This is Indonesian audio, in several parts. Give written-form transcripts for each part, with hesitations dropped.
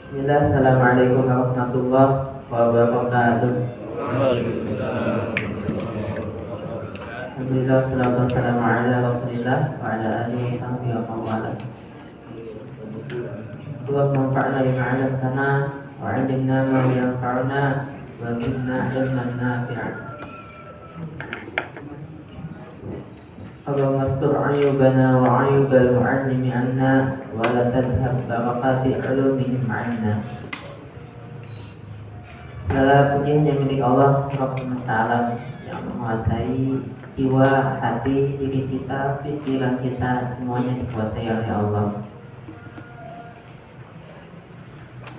Bismillah, Assalamualaikum warahmatullahi wabarakatuh. Waalaikumsalam. Alhamdulillah, salatu wassalamu ala rasulillah wa ala alihi wa sahbihi wa mawala. Allahumma anfa'na bima 'allamtana wa 'allimna ma yanfa'una wa zidna 'ilman nafi'an. Allahumma astur 'ayubana wa 'ayubal mu'allimi 'anna wa la tadhhab barakati 'ulumihim 'anna. Segala puji hanya milik Allah semesta alam yang menguasai jiwa, hati, diri kita, pikiran kita, semuanya dikuasai oleh Allah.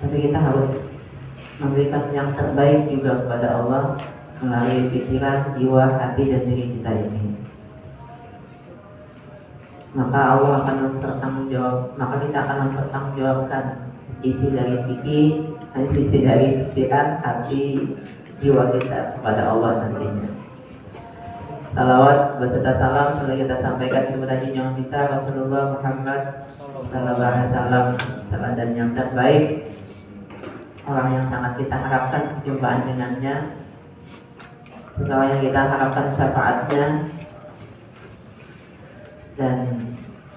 Tapi kita harus memberikan yang terbaik juga kepada Allah melalui pikiran, jiwa, hati, dan diri kita ini. Maka Allah akan kita akan mempertanggungjawabkan isi dari pikiran, hati, jiwa kita kepada Allah nantinya. Salawat beserta salam sudah kita sampaikan kepada junjungan kita Rasulullah Muhammad sallallahu alaihi wasallam, dan yang terbaik, orang yang sangat kita harapkan perjumpaan dengannya, seseorang yang kita harapkan syafaatnya, dan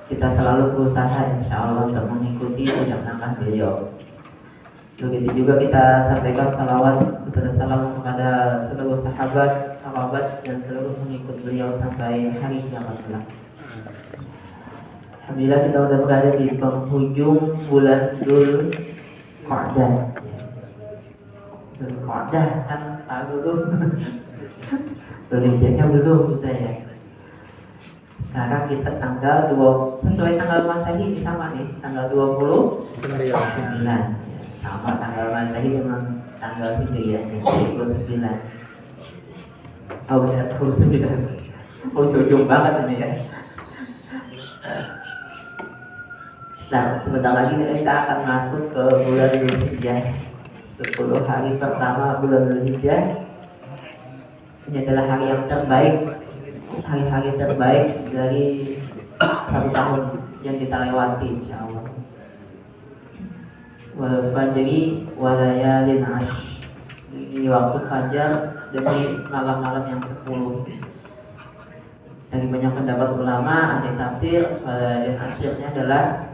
kita selalu berusaha insyaallah untuk mengikuti jejak langkah beliau. Begitu juga kita sampaikan salawat beserta salam kepada seluruh sahabat, kerabat, dan seluruh pengikut beliau sampai hari kiamat kelak. Alhamdulillah kita sudah berada di penghujung bulan Dzulqa'dah. Dzulqa'dah kan belum. Tulisnya belum kita ya. Sekarang kita tanggal 2 sesuai tanggal Masehi sama nih, tanggal 29. Sama tanggal Masehi dengan tanggal Hijriahnya 29. Oh benar, 29. Oh jujur banget ini ya. Nah, sebentar lagi kita akan masuk ke bulan Dzulhijjah. 10 hari pertama bulan Dzulhijjah. Ini adalah hari yang terbaik, hari-hari terbaik dari satu tahun yang kita lewati insyaallah. Wal fajri wa layalin 'ashr. Ini waktu fajar demi malam-malam yang 10. Dari banyak pendapat ulama, ahli tafsir, dan asyirnya adalah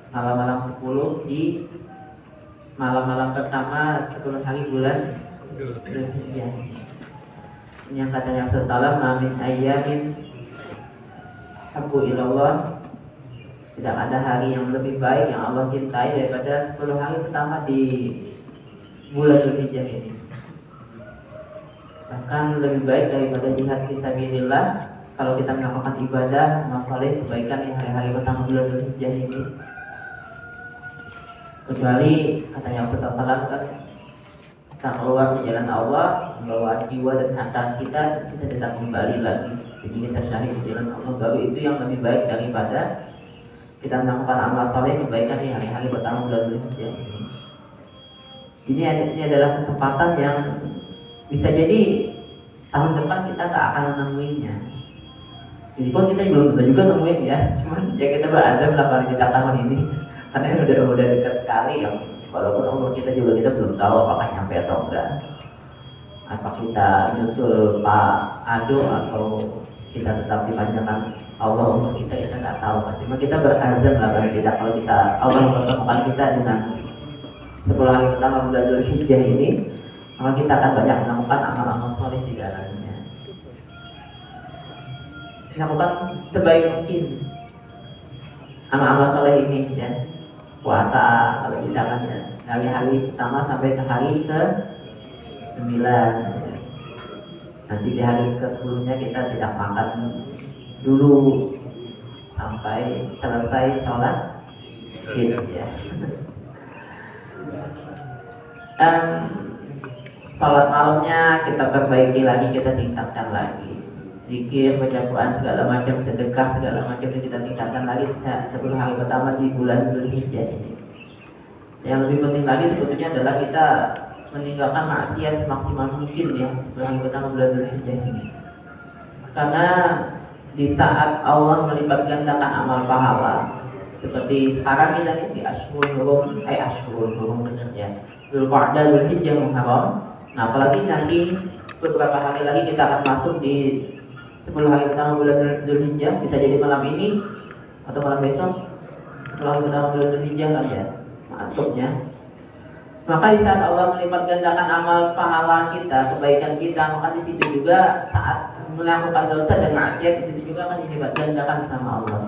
malam-malam 10 di malam-malam pertama 10 hari bulan Dzulhijjah. Ini yang katanya Rasulullah, "Min ayyamin habbu ilallah." Tidak ada hari yang lebih baik yang Allah cintai daripada 10 hari pertama di bulan Dzulhijjah ini. Bahkan lebih baik daripada jihad fisabilillah kalau kita melakukan ibadah, amal saleh, kebaikan di hari-hari pertama bulan Dzulhijjah ini. Kecuali katanya Rasulullah SAW kan, kita keluar di jalan Allah, membawa jiwa dan harta kita tidak kembali lagi. Jadi kita syahid di jalan Allah, baru itu yang lebih baik daripada kita melakukan amal saleh kebaikan di hari-hari pertama bulan Dzulhijjah ini. Ini adalah kesempatan yang bisa jadi tahun depan kita tak akan menemuinya. Jadi pun kita belum tentu juga nemuin ya. Cuman ya kita berazam lah kita tahun ini, karena udah dekat sekali ya. Walaupun umur kita juga kita belum tahu apakah nyampe atau enggak. Apa kita nyusul Pak Ado atau kita tetap dipanjangkan Allah untuk kita nggak tahu kan. Cuma kita berazam lah paling tidak, kalau kita Allah mempertemukan kita dengan 10 hari pertama bulan Dzulhijjah ini, maka kita akan banyak melakukan amal-amal saleh di dalamnya. Lakukan sebaik mungkin amal-amal saleh ini ya. Puasa kalau bisa kan ya, dari hari pertama sampai ke hari ke-9 ya. Nanti di hari ke-10-nya kita tidak makan dulu sampai selesai sholat Id ya. Dan sholat malamnya kita perbaiki lagi, kita tingkatkan lagi. Zikir, baca Quran, segala macam, sedekah, segala macam kita tingkatkan lagi 10 hari pertama di bulan Dzulhijjah ini. Yang lebih penting lagi sebetulnya adalah kita meninggalkan maksiat semaksimal mungkin ya 10 hari pertama bulan Dzulhijjah ini. Karena di saat Allah melipat gandakan amal pahala, Seperti sekarang kita ini di Ashhurul Hurum benar ya. Dzulqa'dah, Dzulhijjah, Muharram. Nah, apalagi nanti beberapa hari lagi kita akan masuk di 10 hari pertama bulan Dzulhijjah, bisa jadi malam ini atau malam besok. 10 hari pertama bulan Dzulhijjah kan ya masuknya. Maka di saat Allah melipat gandakan amal pahala kita, kebaikan kita, maka di situ juga saat melakukan dosa dan maksiat, di situ juga akan dilipat gandakan sama Allah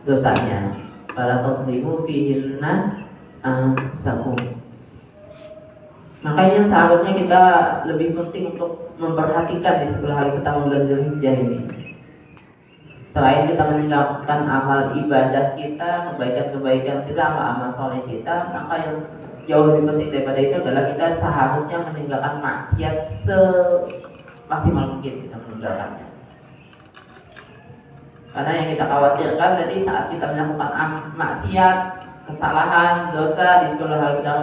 dosanya. Fala tadlimu fihinna anfusakum. Makanya seharusnya kita lebih penting untuk memperhatikan di 10 hari pertama bulan Dzulhijjah ini. Selain kita meninggalkan amal ibadah kita, kebaikan-kebaikan kita, amal soleh kita, maka yang jauh lebih penting daripada itu adalah kita seharusnya meninggalkan maksiat semaksimal mungkin kita meninggalkannya. Karena yang kita khawatirkan tadi saat kita melakukan maksiat, kesalahan, dosa di 10 hari pertama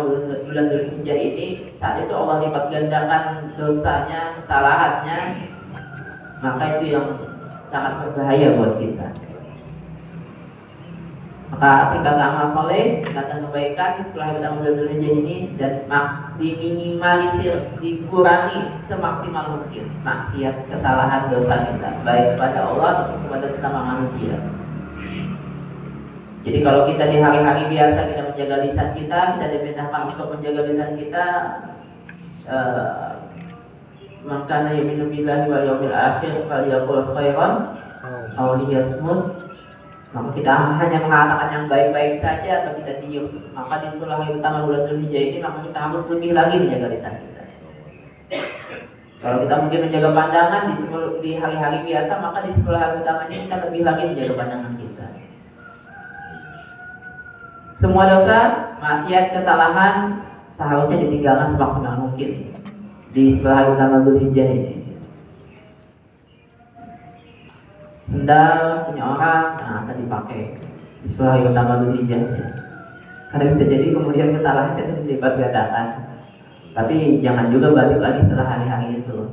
bulan Dzulhijjah ini, saat itu Allah lipat gandakan dosanya, kesalahannya, maka itu yang sangat berbahaya buat kita. Maka tingkatkan amal soleh, tingkatkan kebaikan di 10 hari pertama bulan Dzulhijjah ini, dan diminimalisir, dikurangi semaksimal mungkin maksiat, kesalahan, dosa kita, baik kepada Allah ataupun kepada sesama manusia. Jadi kalau kita di hari-hari biasa kita menjaga lisan kita diperintahkan untuk menjaga lisan kita, maka yu'minu billahi wal yawmil akhir falyaqul khairan aw liyasmut. Maka kita hanya mengatakan yang baik-baik saja atau kita diam. Maka di 10 hari pertama bulan Dzulhijjah ini, maka kita harus lebih lagi menjaga lisan kita. Kalau kita mungkin menjaga pandangan di hari-hari biasa, maka di 10 hari pertama ini kita lebih lagi menjaga pandangan kita. Semua dosa, maksiat, kesalahan seharusnya ditinggalkan semaksimal mungkin di 10 hari pertama Dzulhijjah ini. Sendal punya orang jangan asal dipakai di 10 hari pertama Dzulhijjah, karena bisa jadi kemudian kesalahan itu dilipat gandakan. Tapi jangan juga balik lagi setelah hari-hari itu.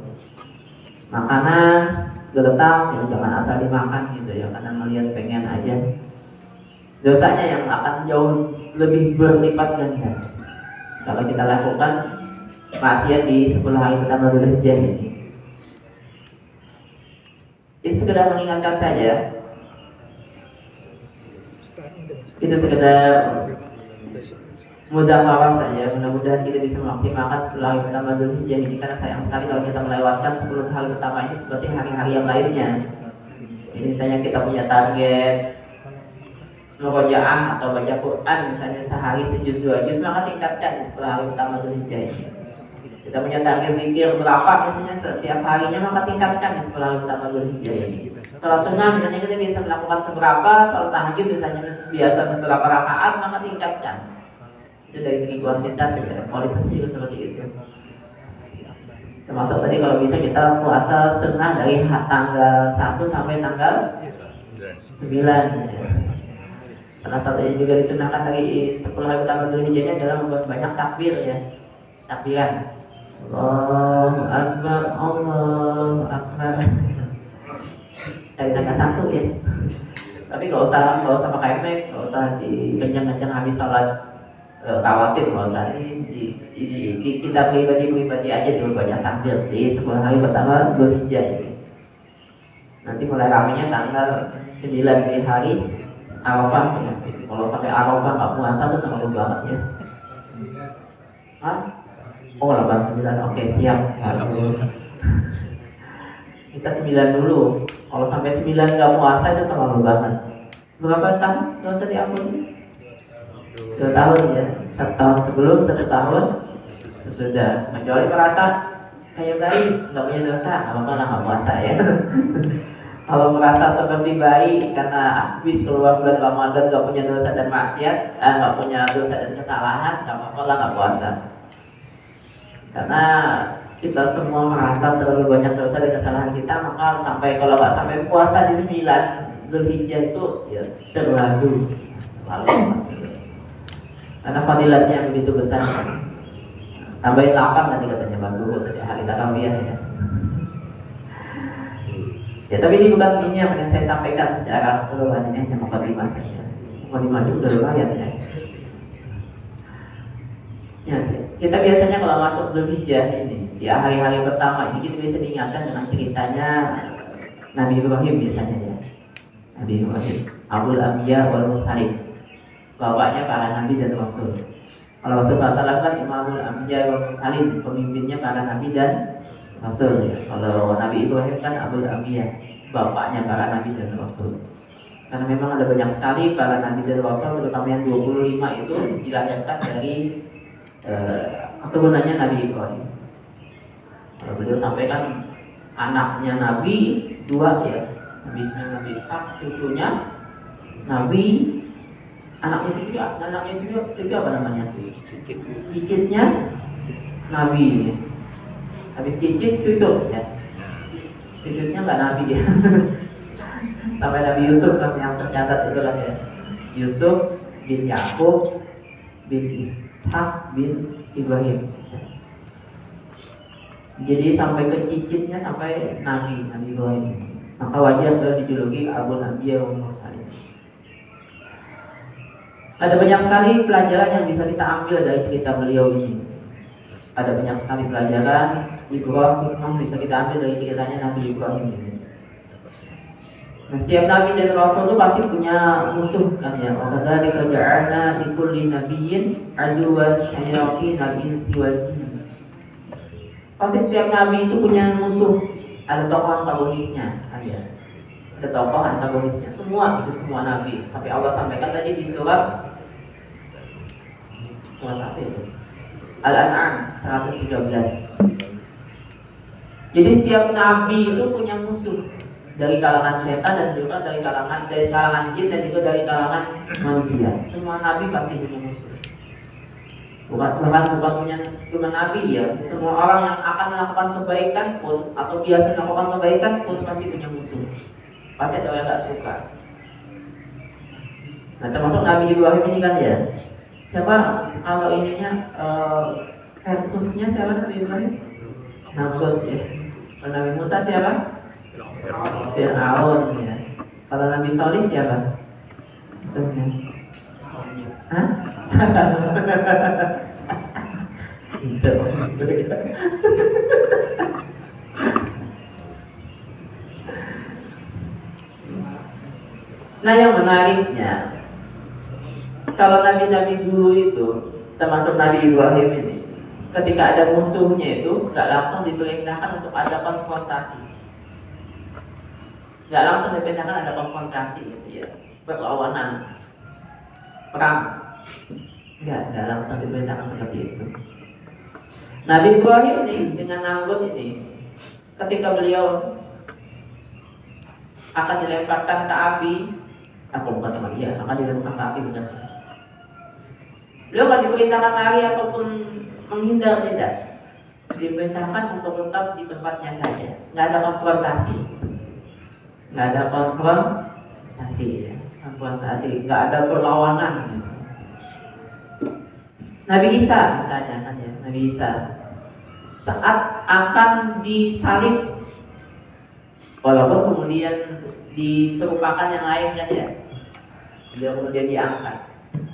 Makanan geletak ya jangan asal dimakan gitu ya, karena melihat pengen aja. Dosanya yang akan jauh lebih berlipat ganda kalau kita lakukan maksiat di 10 hari pertama Dzulhijjah ini. Itu sekedar mengingatkan saja. Itu sekedar mudah-mudahan saja. Mudah-mudahan kita bisa memaksimalkan 10 hari pertama Dzulhijjah ini, karena sayang sekali kalau kita melewatkan 10 hari pertama ini seperti hari-hari yang lainnya. Jadi misalnya kita punya target murojaah atau baca Quran misalnya sehari sejuz 2 juz, maka tingkatkan di 10 hari pertama Dzulhijjah ini. Kita punya target zikir berapa misalnya setiap harinya, maka tingkatkan di 10 hari pertama Dzulhijjah ini. Salat sunnah misalnya kita bisa melakukan seberapa, salat tahajud misalnya biasa beberapa rakaat, maka tingkatkan. Itu dari segi kuantitas ya, kualitasnya juga seperti itu. Termasuk tadi kalau bisa kita puasa sunnah dari tanggal 1 sampai tanggal 9 ya. Salah satunya juga disunahkan dari 10 hari pertama Dzulhijjah adalah membuat banyak takbir ya, takbiran. Allahu Akbar, Allahu Akbar. Dari tanggal 1 ya. Tapi nggak usah pakai mic, nggak usah dikencang-kencang habis sholat khawatir, nggak usah. Di kita pribadi aja dulu banyak takbir di 10 hari pertama Dzulhijjah ini. Nanti mulai ramenya tanggal 9 di hari Arafah ya. Kalau sampai Arafah nggak puasa tuh terlalu banget ya. Hah? Oh 89, oke siap. Kita 9 dulu. Kalau sampai 9 nggak puasa itu terlalu banget. Berapa tahun? Nggak usah diampuni. 2 tahun ya. 1 tahun sebelum, 1 tahun sesudah. Kecuali merasa kayak bayi nggak punya dosa, apa-apa lah nggak puasa ya. Kalau merasa seperti bayi karena habis keluar bulan Ramadan nggak punya dosa dan maksiat, nggak punya dosa dan kesalahan, nggak apa-apa lah nggak puasa. Karena kita semua merasa terlalu banyak dosa dan kesalahan kita, maka sampai kalau nggak sampai puasa di 9 Dzulhijjah itu ya terlalu. Karena fadilatnya begitu besar. Tambahin 8 nanti katanya Bang Guru tadi hari tarawih ya. Ya tapi ini bukan ini yang saya sampaikan secara keseluruhan, ini hanya mukadimah saja. Walimah itu udah lumayan ya. Ya, kita biasanya kalau masuk Dzulhijjah ini, ya hari-hari pertama ini kita bisa diingatkan dengan ceritanya Nabi Ibrahim biasanya ya. Nabi Ibrahim, Abul Anbiya wal Mursalin, bapaknya para nabi dan rasul. Kalau Rasulullah SAW kan Imamul Anbiya wal Mursalin, pemimpinnya para nabi dan rasul ya. Kalau Nabi Ibrahim kan Abul Anbiya, bapaknya para nabi dan rasul. Karena memang ada banyak sekali para nabi dan rasul, terutama yang 25 itu dilahirkan dari keturunannya Nabi Ibrahim. Kalau beliau sampaikan anaknya Nabi dua ya, Nabi Ismail, Nabi Ishak, cucunya Nabi, anaknya juga apa namanya? Cicitnya Nabi. Habis cicit cucu ya. Cucunya nggak Nabi ya. Sampai Nabi Yusuf kan yang tercatat itulah ya. Yusuf bin Yakub bin Ishak bin Ibrahim. Jadi sampai ke cicitnya sampai Nabi Ibrahim. Maka wajar beliau dijuluki Abul Anbiya wal Mursalin. Ada banyak sekali pelajaran yang bisa kita ambil dari cerita beliau ini. Ada banyak sekali pelajaran hikmah bisa kita ambil dari ceritanya Nabi Ibrahim ini. Nah, setiap nabi dan rasul itu pasti punya musuh kan ya. Wa kadzalika ja'alna likulli nabiyyin aduwwan syayatinal insi wal jinn. Pasti setiap nabi itu punya musuh, ada tokoh antagonisnya kan ya. Ada tokoh antagonisnya. Semua nabi. Sampai Allah sampaikan tadi di surat apa itu? Al-An'am 113. Jadi setiap nabi itu punya musuh. Dari kalangan setan dan juga dari kalangan jin dan juga dari kalangan manusia. Semua nabi pasti punya musuh. Bukan punya cuma nabi ya. Semua orang yang akan melakukan kebaikan pun atau biasa melakukan kebaikan pun pasti punya musuh. Pasti ada yang nggak suka. Nah, termasuk Nabi Ibrahim ini kan ya. Siapa kalau ininya versusnya siapa Nabi Ibrahim? Namrud ya. Kalau Nabi Musa siapa? Fir'aun ya. Kalau Nabi Solih siapa? Maksudnya? Hah? Itu. Nah, yang menariknya, kalau nabi-nabi dulu itu, termasuk Nabi Ibrahim ini, ketika ada musuhnya itu, nggak langsung diperintahkan untuk ada konfrontasi. Nggak langsung diperintahkan ada konfrontasi gitu ya, perlawanan, perang. Nggak langsung diperintahkan seperti itu. Nabi Ibrahim ini dengan Namrud ini, ketika beliau akan dilemparkan ke api, akan dilemparkan ke api benar. Beliau nggak diperintahkan lari ataupun menghindar, tidak. Diperintahkan untuk tetap di tempatnya saja, nggak ada konfrontasi. Nggak ada konfrontasi ya. Nggak ada perlawanan gitu. Nabi Isa misalnya kan ya, Nabi Isa saat akan disalib, walaupun kemudian diserupakan yang lain kan ya, beliau kemudian diangkat.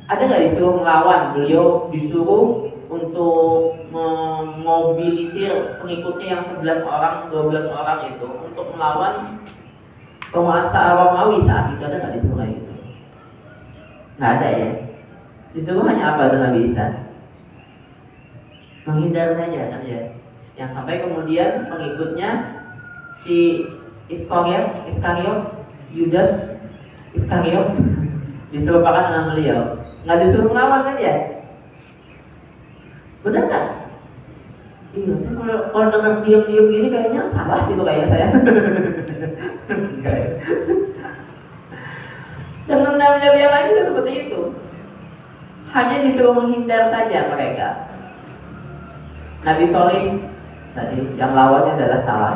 Ada nggak disuruh melawan? Beliau disuruh untuk memobilisir pengikutnya yang 11 orang, 12 orang itu untuk melawan penguasa Romawi saat itu. Ada nggak disuruh kayak gitu? Nggak ada ya. Disuruh hanya apa itu Nabi Isa? Menghindar saja kan ya. Yang sampai kemudian pengikutnya si Yudas Iskariot diserupakan dengan beliau. Nggak disuruh melawan kan ya? Benar nggak? Iya, saya kalau dengar diam-diam gini kayaknya salah gitu kayak saya. Dan nabi-nabi yang lain juga seperti itu. Hanya disuruh menghindar saja mereka. Nabi Soleh tadi yang lawannya adalah salah.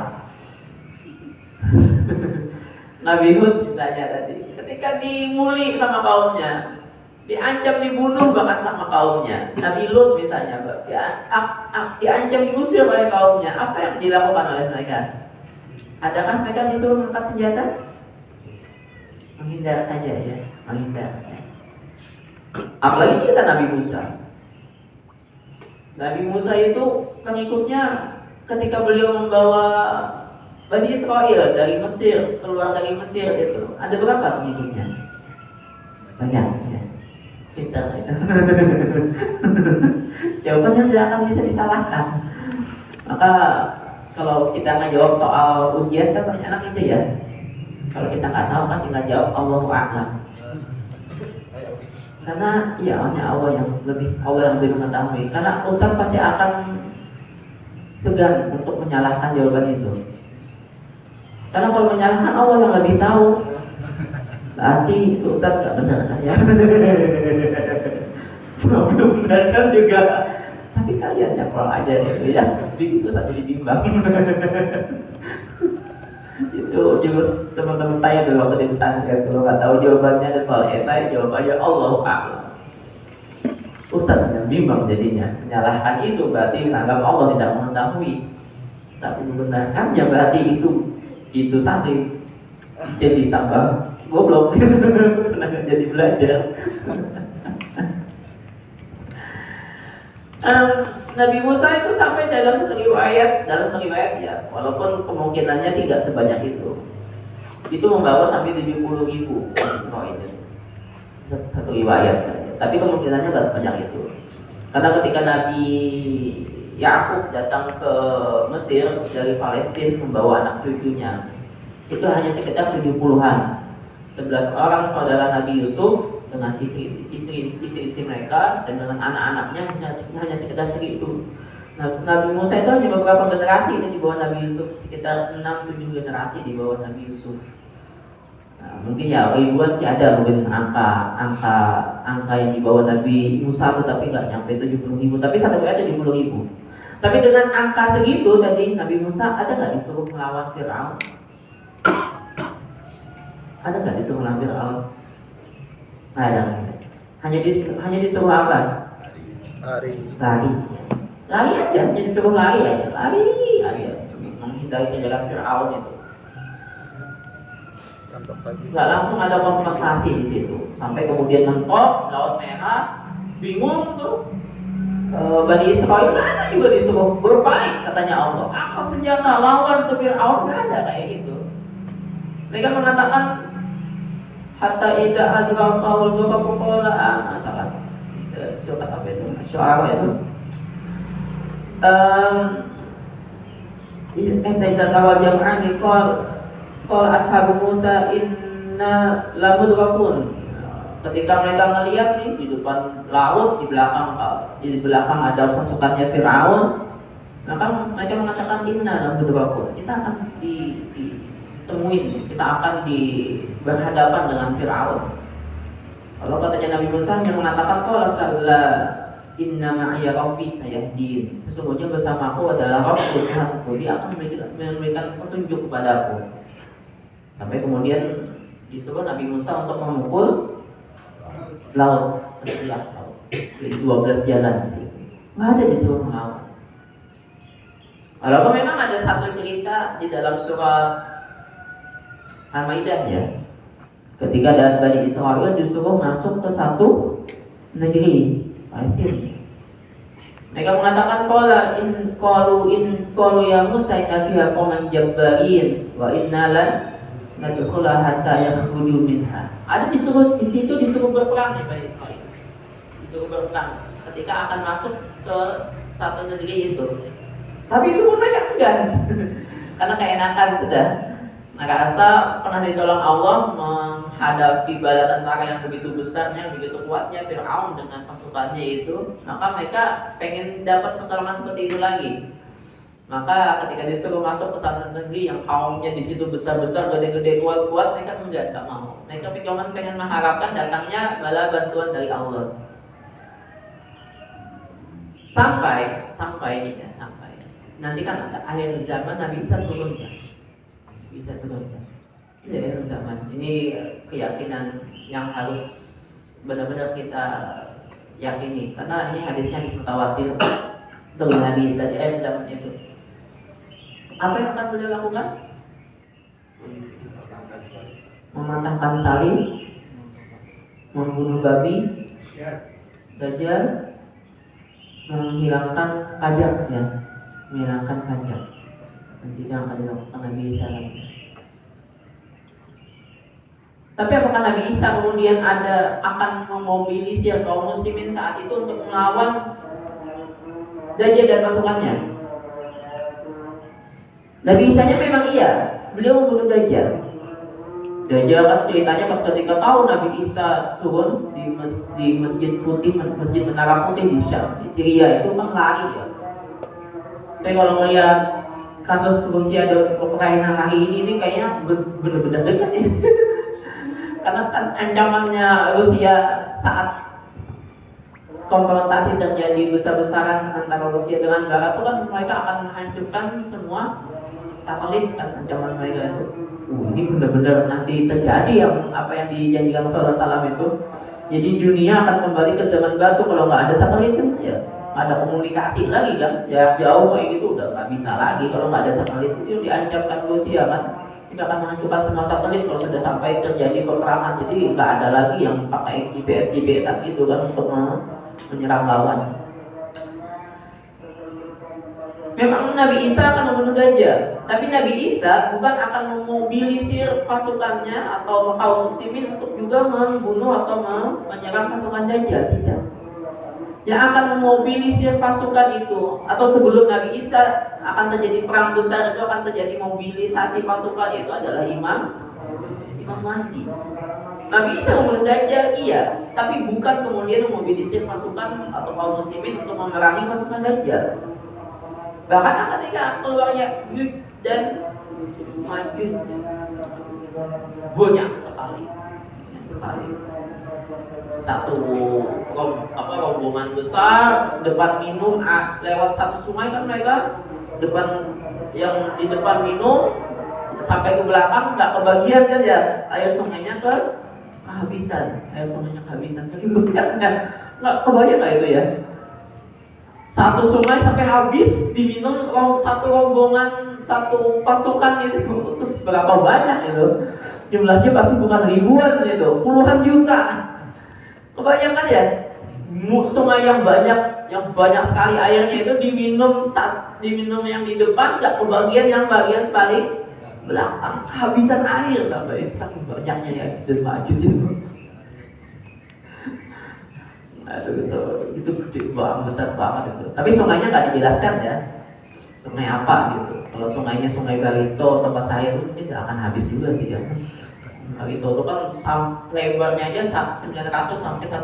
Nabi Hud misalnya tadi, ketika dimuli sama kaumnya, diancam dibunuh bahkan sama kaumnya. Nabi Lut misalnya, diancam diusir oleh kaumnya. Apa yang dilakukan oleh mereka? Adakah mereka disuruh mengangkat senjata? Menghindar saja ya, menghindar. Ya. Apalagi kita Nabi Musa. Nabi Musa itu pengikutnya ketika beliau membawa Bani Israel dari Mesir, keluar dari Mesir itu, ada berapa pengikutnya? Banyak ya. Pintar ya. Jawabannya tidak akan bisa disalahkan. Maka kalau kita nggak jawab soal ujian kan banyak anak itu ya. Kalau kita nggak tahu kan tinggal jawab Allahu a'lam. Karena ya hanya Allah yang lebih mengetahui. Karena Ustaz pasti akan segan untuk menyalahkan jawaban itu. Karena kalau menyalahkan Allah yang lebih tahu, berarti itu Ustaz nggak benar kan ya? Belum benar kan juga. Tapi kalian nyapol aja gitu ya. Itu satu dibimbang. Itu jurus teman-teman saya dulu waktu di pesantren. Kalau nggak tahu jawabannya ada soal esai, jawab aja Allahu a'lam. Ustaz yang bimbang jadinya. Menyalahkan itu berarti menganggap Allah tidak mengetahui. Tapi membenarkannya berarti itu satu jadi tambah goblok. Pernah jadi belajar. Nabi Musa itu sampai dalam satu riwayat ya, walaupun kemungkinannya sih nggak sebanyak itu membawa sampai 70.000 orang Israel itu. Satu riwayat saja, tapi kemungkinannya nggak sebanyak itu. Karena ketika Nabi Yakub datang ke Mesir dari Palestina membawa anak cucunya, itu hanya sekitar 70-an. 11 orang saudara Nabi Yusuf dengan istri mereka dan dengan anak-anaknya hanya sekitar segitu. Nabi Musa itu hanya beberapa generasi itu di bawah Nabi Yusuf, sekitar 6-7 generasi di bawah Nabi Yusuf. Nah, mungkin ya ribuan sih ada mungkin angka yang di bawah Nabi Musa itu, tapi nggak nyampe 70.000, tapi satu ayat 70.000. Tapi dengan angka segitu tadi Nabi Musa ada nggak disuruh melawan Fir'aun? Ada nggak disuruh melawan Fir'aun? Ada. Hanya disuruh apa? Lari aja, hanya disuruh lari aja, lari aja, menghindari kejaran Fir'aun itu. Nggak langsung ada konfrontasi di situ, sampai kemudian mentok Laut Merah, bingung tuh. Bani Israel nggak ada juga disuruh berpaling, katanya Allah. Angkat senjata lawan ke Fir'aun, nggak ada kayak gitu. Mereka mengatakan hatta idza adrakahu al-gharaqu qala masalah surat apa itu? Syu'ara itu. Idza tawajjahani qala ashabu Musa inna lamudrakun. Ketika mereka melihat nih di depan laut, di belakang ada pasukannya Fir'aun, maka mereka mengatakan inna lamudrakun. Kita akan ditemuin, kita akan berhadapan dengan Fir'aun. Kalau katanya Nabi Musa yang mengatakan qala kalla inna ma'iya rabbi sayahdin. Sesungguhnya bersamaku adalah Rabbku, Tuhanku, dia akan memberikan petunjuk kepadaku. Sampai kemudian disuruh Nabi Musa untuk memukul laut, tersiap laut. 12 jalan di situ. Nggak ada disuruh melawan. Walaupun memang ada satu cerita di dalam surat Al-Maidah ya, ketika Bani Israel disuruh masuk ke satu negeri Palestina. Mereka mengatakan qalu ya Musa inna fiha qauman jabbarin wa inna lan nadkhulaha hatta yakhruju minha. Ada disuruh di situ disuruh berperang ya Bani Israel. Disuruh berperang ketika akan masuk ke satu negeri itu. Tapi itu pun mereka enggan. Karena keenakan sudah. Merasa pernah ditolong Allah menghadapi bala tentara yang begitu besarnya, begitu kuatnya Fir'aun dengan pasukannya itu, maka mereka pengen dapat pertolongan seperti itu lagi. Maka ketika disuruh masuk ke satu negeri yang kaumnya di situ besar-besar, gede-gede, kuat-kuat, mereka enggak mau. Mereka pengen mengharapkan datangnya bala bantuan dari Allah. Sampai nanti kan ada akhir zaman Nabi Isa turun ya. Ini akhir zaman. Ini keyakinan yang harus benar-benar kita yakini, karena ini hadisnya hadis mutawatir untuk Nabi Isa di akhir zaman itu. Apa yang akan beliau lakukan? Mematahkan salib, membunuh babi, Dajjal menghilangkan pajak ya, menghilangkan pajak. Nanti yang akan dilakukan Nabi Isa lagi. Tapi apakah Nabi Isa kemudian akan memobilisir kaum muslimin saat itu untuk melawan Dajjal dan pasukannya? Nabi Isa-nya memang iya, beliau membunuh Dajjal. Dajjal kan ceritanya pas ketika tahu Nabi Isa turun di Masjid Putih, Masjid Menara Putih di Syam, di Syria itu kan lari ya. Saya kalau melihat kasus Rusia dan Ukraina hari ini kayaknya benar-benar dekat ya. Karena kan ancamannya Rusia saat konfrontasi terjadi besar-besaran antara Rusia dengan Barat itu kan mereka akan menghancurkan semua satelit kan, ancaman mereka itu. Ini benar-benar nanti terjadi apa yang dijanjikan Rasulullah SAW itu. Jadi dunia akan kembali ke zaman batu kalau nggak ada satelit kan ya. Ada komunikasi lagi kan, jarak jauh kayak gitu udah nggak bisa lagi kalau nggak ada satelit. Itu diancamkan Rusia kan, kita akan menghancurkan semua satelit kalau sudah sampai terjadi peperangan. Jadi nggak ada lagi yang pakai GPS gitu kan untuk menyerang lawan. Memang Nabi Isa akan membunuh Dajjal, tapi Nabi Isa bukan akan memobilisir pasukannya atau kaum muslimin untuk juga membunuh atau menyerang pasukan Dajjal, tidak. Yang akan memobilisir pasukan itu, atau sebelum Nabi Isa akan terjadi perang besar, itu akan terjadi mobilisasi pasukan itu adalah Imam Mahdi. Nabi Isa membunuh Dajjal, iya, tapi bukan kemudian memobilisir pasukan atau kaum muslimin untuk memerangi pasukan Dajjal. Bahkan ketika keluar Ya'juj dan Ma'juj banyak sekali. Satu rombongan besar depan minum lewat satu sungai kan mereka yang di depan minum sampai ke belakang nggak kebagian kan ya, air sungainya kehabisan, saking banyaknya nggak kebayang nggak itu ya, satu sungai sampai habis diminum satu rombongan, satu pasukan itu terus berapa banyak itu jumlahnya, pasti bukan ribuan itu, puluhan juta. Kebayangkan ya, sungai yang banyak sekali airnya itu diminum yang di depan, nggak kebagian yang bagian paling belakang, kehabisan air sampai itu, saking banyaknya ya dan maju itu. Aduh, itu gede banget, besar banget itu. Tapi sungainya nggak dijelaskan ya, sungai apa gitu. Kalau sungainya Sungai Barito tempat saya itu mungkin nggak akan habis juga sih ya. Barito itu kan lebarnya aja 900 sampai 1,2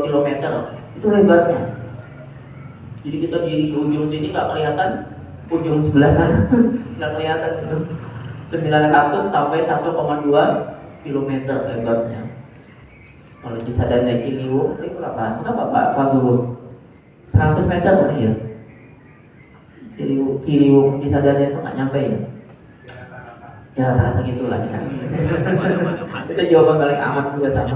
km itu lebarnya. Jadi kita diri ke ujung sini nggak kelihatan ujung sebelah sana, nggak kelihatan itu. 900 sampai 1,2 km lebarnya. Kalau di Sadana Ciliwung itu berapa? Kenapa Pak Guru? 100 meter kan ya? Ciliwung di Sadana itu nggak nyampe ya? Ya rasa gitulah ya. Itu jawaban paling aman juga sama.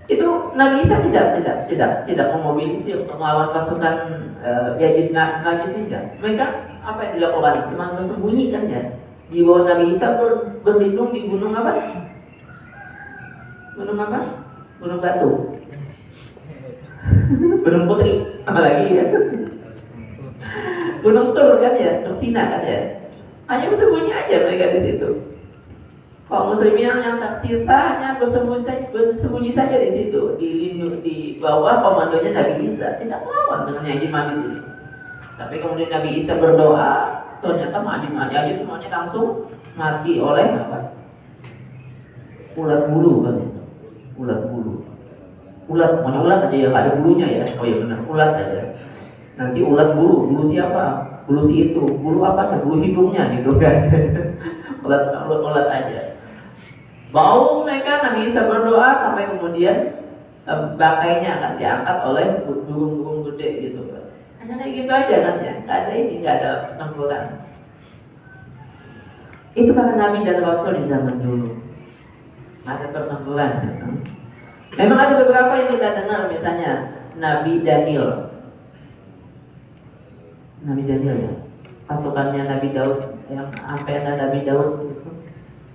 Itu Nabi Isa tidak memobilisir untuk melawan pasukan Ya'juj Ma'juj tidak. Mereka apa yang dilakukan? Cuma bersembunyi kan ya. Di bawah Nabi Isa berlindung di gunung apa? Gunung apa? Gunung Batu. Gunung Putri, apalagi ya. Gunung Tur kan ya, Tursina kan ya. Hanya bersembunyi aja mereka di situ. Kaum muslimin yang tersisanya bersembunyi saja di situ, di bawah komandonya Nabi Isa, tidak melawan dengan Ya'juj Ma'juj ini. Sampai kemudian Nabi Isa berdoa, ternyata Ya'juj semuanya langsung mati oleh apa? Ulat bulu kan ya, pokoknya ulat aja yang ada bulunya ya. Oh ya benar, ulat aja. Nanti ulat bulu siapa? Bulu si itu, bulu apa? Bulu hidungnya gitu kan. ulat aja. Bau mereka, Nabi Isa berdoa sampai kemudian bangkainya akan diangkat oleh burung-burung gede gitu kan. Hanya kayak gitu aja kan ya, nggak ada pertempuran. Itu karena Nabi dan Rasul di zaman dulu ada pertempuran. Gitu. Memang ada beberapa yang kita dengar, misalnya Nabi Daniel ya, pasukannya Nabi Daud yang sampai ada Nabi Daud itu,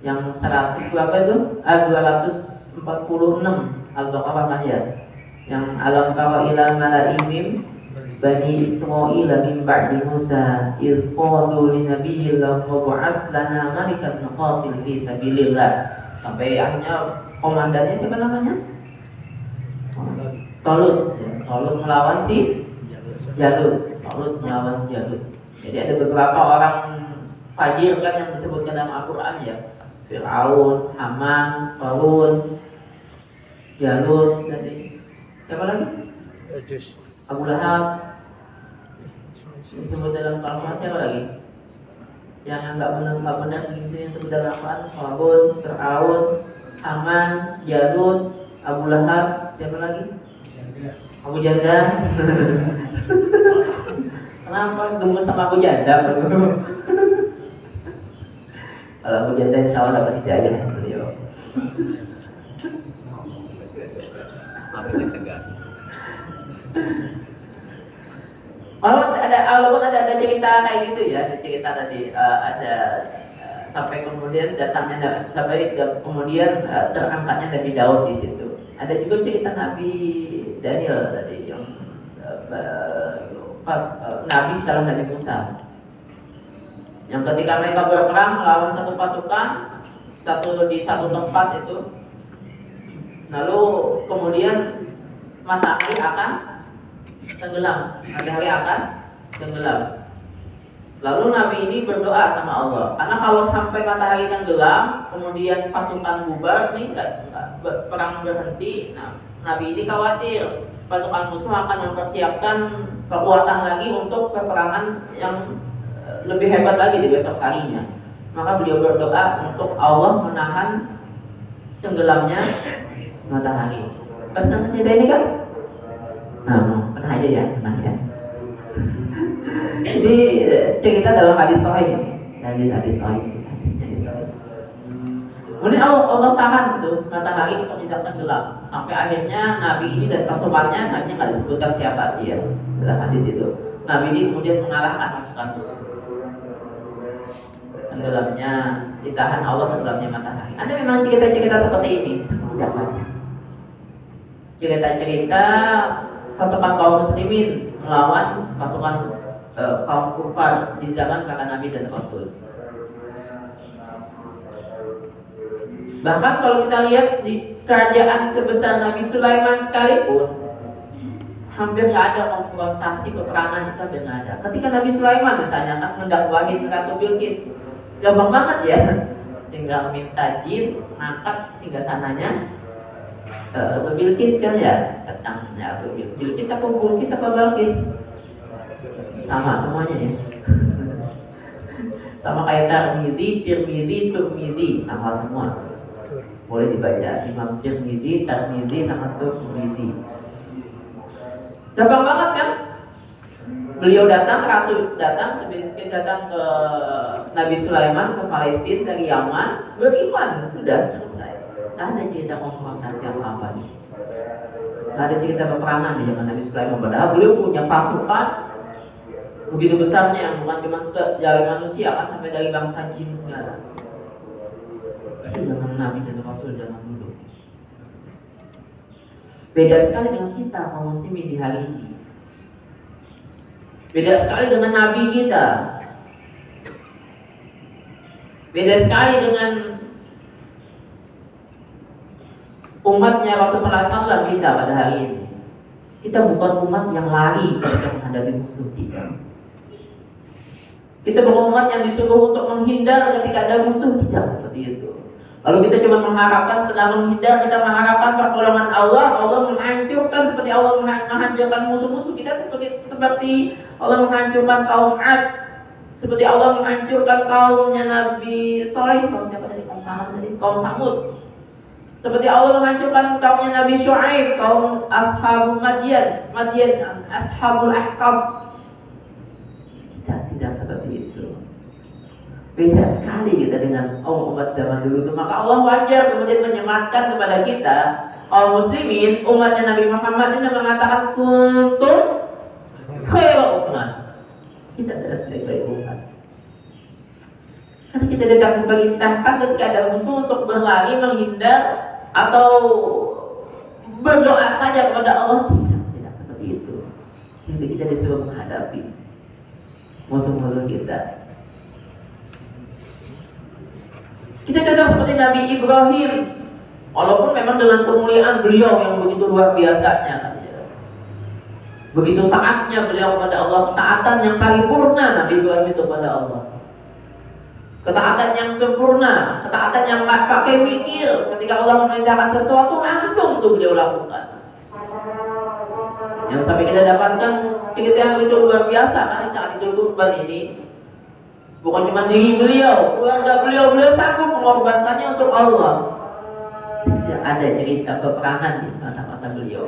yang 100 berapa itu? 246 Al-Baqarah kan ya. Yang alam tara ila malaihim Bani Israil min ba'di Musa idh qalu li nabiyyin lahu wab'ats lana malikan nuqatil fi sabilillah. Sampai akhirnya komandannya siapa namanya? Talut, ya. Talut melawan si Jalut. Talut melawan Jalut. Jadi ada beberapa orang fajir kan yang disebutkan dalam Al-Quran ya. Fir'aun, Haman, Qarun, Jalut, tadi siapa lagi? Abu Lahab. Disebut dalam Al-Quran siapa lagi? Yang nggak benar gitu yang disebut dalam Al-Quran. Qarun, Fir'aun, Haman, Jalut, Abu Lahab, siapa lagi? Abu Janda. Kenapa gemes sama Abu Janda? Kalau Abu Janda insya Allah dapat hidayah beliau. Walaupun ada cerita kayak gitu ya, ada cerita tadi ada sampai kemudian datangnya sampai kemudian terangkatnya Nabi Daud di situ. Ada juga cerita Nabi Daniel tadi yang pas Nabi setelah Nabi Musa, yang ketika mereka berperang melawan satu pasukan di satu tempat itu, lalu kemudian matahari akan tenggelam, Lalu Nabi ini berdoa sama Allah, karena kalau sampai matahari tenggelam, kemudian pasukan bubar, nih perang berhenti. Nah, Nabi ini khawatir pasukan musuh akan mempersiapkan kekuatan lagi untuk peperangan yang lebih hebat lagi di besok harinya. Maka beliau berdoa untuk Allah menahan tenggelamnya matahari. Pernah cerita ini kan? Nah, pernah aja ya, pernah ya. Jadi cerita dalam hadis sahih ini, hadisnya di sahih. Kemudian Allah tahan itu matahari untuk tidak tenggelam sampai akhirnya Nabi ini dan pasukannya, Nabi nggak disebutkan siapa sih ya dalam hadis itu. Nabi ini kemudian mengalahkan pasukan musuh. Tenggelamnya ditahan Allah, tenggelamnya matahari. Ada memang cerita-cerita seperti ini, tidak banyak. Cerita-cerita pasukan kaum muslimin melawan pasukan kaum kufar di zaman para nabi dan rasul. Bahkan kalau kita lihat di kerajaan sebesar Nabi Sulaiman sekalipun, hampir nggak ada konfrontasi peperangan, itu hampir nggak ada. Ketika Nabi Sulaiman misalnya kan mendakwahi Ratu Bilqis, gampang banget ya, tinggal minta jin ngangkat singgasananya Ratu Bilqis kan ya, datangnya Ratu Bilqis apa Bilqis apa Balqis, sama semuanya ya. Sama kayak Tirmidzi, Turmidi, sama semua. Boleh dibaca Imam Tirmidzi, Tirmidzi sama Turmidi. Gampang banget kan? Beliau datang ke Nabi Sulaiman ke Palestina dari Yaman, beriman, sudah selesai. Tidak ada cerita konfrontasi apa-apa di situ. Tidak ada cerita peperangan di zaman Nabi Sulaiman. Padahal beliau punya pasukan begitu besarnya, yang bukan cuma dari manusia, kan sampai dari bangsa jin segala. Itu zaman Nabi dan Rasul zaman dulu. Beda sekali dengan kita kaum muslimin di hari ini. Beda sekali dengan Nabi kita. Beda sekali dengan umatnya Rasulullah SAW kita pada hari ini. Kita bukan umat yang lari ketika menghadapi musuh kita. Kita bukan umat yang disuruh untuk menghindar ketika ada musuh, tidak seperti itu. Lalu kita cuma mengharapkan setelah menghindar, kita mengharapkan pertolongan Allah menghancurkan seperti Allah menghancurkan musuh-musuh kita, seperti Allah menghancurkan kaum Ad, seperti Allah menghancurkan kaumnya Nabi Soleh, kaum siapa tadi? Kaum Samud. Seperti Allah menghancurkan kaumnya Nabi Syuaib, kaum Ashabul Madyan, Ashabul Ahqaf. Tidak seperti itu. Beda sekali kita dengan umat zaman dulu itu. Maka Allah wajar kemudian menyematkan kepada kita kaum muslimin, umatnya Nabi Muhammad ini mengatakan kuntum khairu ummah. Kita adalah sebaik-baik umat. Karena kita tidak diperintahkan ketika ada musuh untuk berlari, menghindar, atau berdoa saja kepada Allah. Tidak seperti itu. Tapi kita disuruh menghadapi musuh-musuh kita. Kita tidak seperti Nabi Ibrahim, walaupun memang dengan kemuliaan beliau yang begitu luar biasanya, begitu taatnya beliau kepada Allah, ketaatan yang paripurna Nabi Ibrahim itu kepada Allah, ketaatan yang sempurna, ketaatan yang tak pakai mikir. Ketika Allah memerintahkan sesuatu langsung itu beliau lakukan. Yang sampai kita dapatkan kita yang begitu luar biasa kan di saat Idul Kurban ini. Bukan cuma diri beliau, keluarga beliau sanggup mengorbankannya untuk Allah. Tidak ada cerita peperangan di masa-masa beliau.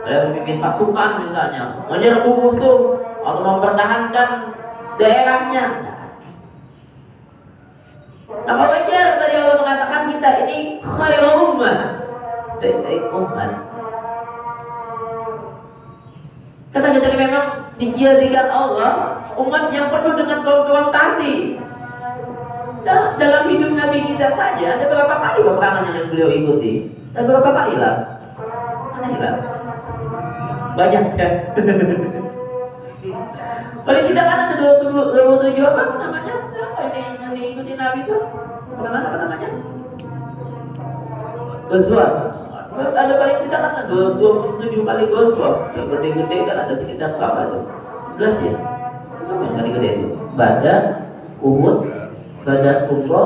Beliau memimpin pasukan misalnya, menyerbu musuh atau mempertahankan daerahnya. Nah, wajar tadi Allah mengatakan kita ini khairul ummah, sebaik-baik umat. Karena kita memang digiatkan Allah umat yang penuh dengan konfrontasi. Dan dalam hidup Nabi kita saja ada berapa kali peperangan yang beliau ikuti? Dan berapa kali lah? Mana hilang? Banyak kan? Paling tidak kan ada 27 apa namanya? Apa ini yang diikuti Nabi itu? Peperangan apa namanya? Ghazwah. Ada paling tidak kan ada 27 kali ghazwah. Yang gede-gede kan ada sekitar berapa tuh? 11 ya? Apa yang gede-gede itu? Badar, Uhud, Badar Kubra,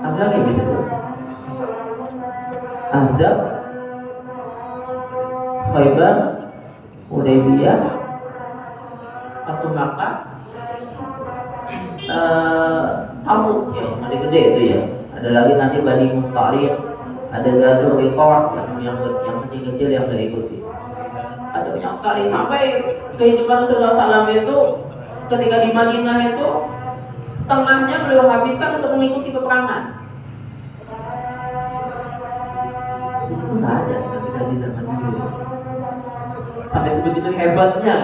apa lagi bisa tuh? Ahzab, Khaybar, Hudaybiyah, Fatu Makkah, Tabuk ya, gede-gede itu ya. Ada lagi nanti Bani Mustalik, ada Ghazwah Riqab yang kecil-kecil yang sudah ikuti. Ada banyak sekali sampai kehidupan Rasulullah SAW itu ketika di Madinah itu setengahnya beliau habiskan untuk mengikuti peperangan. Itu nggak ada di zaman dulu. Sampai sebegitu hebatnya.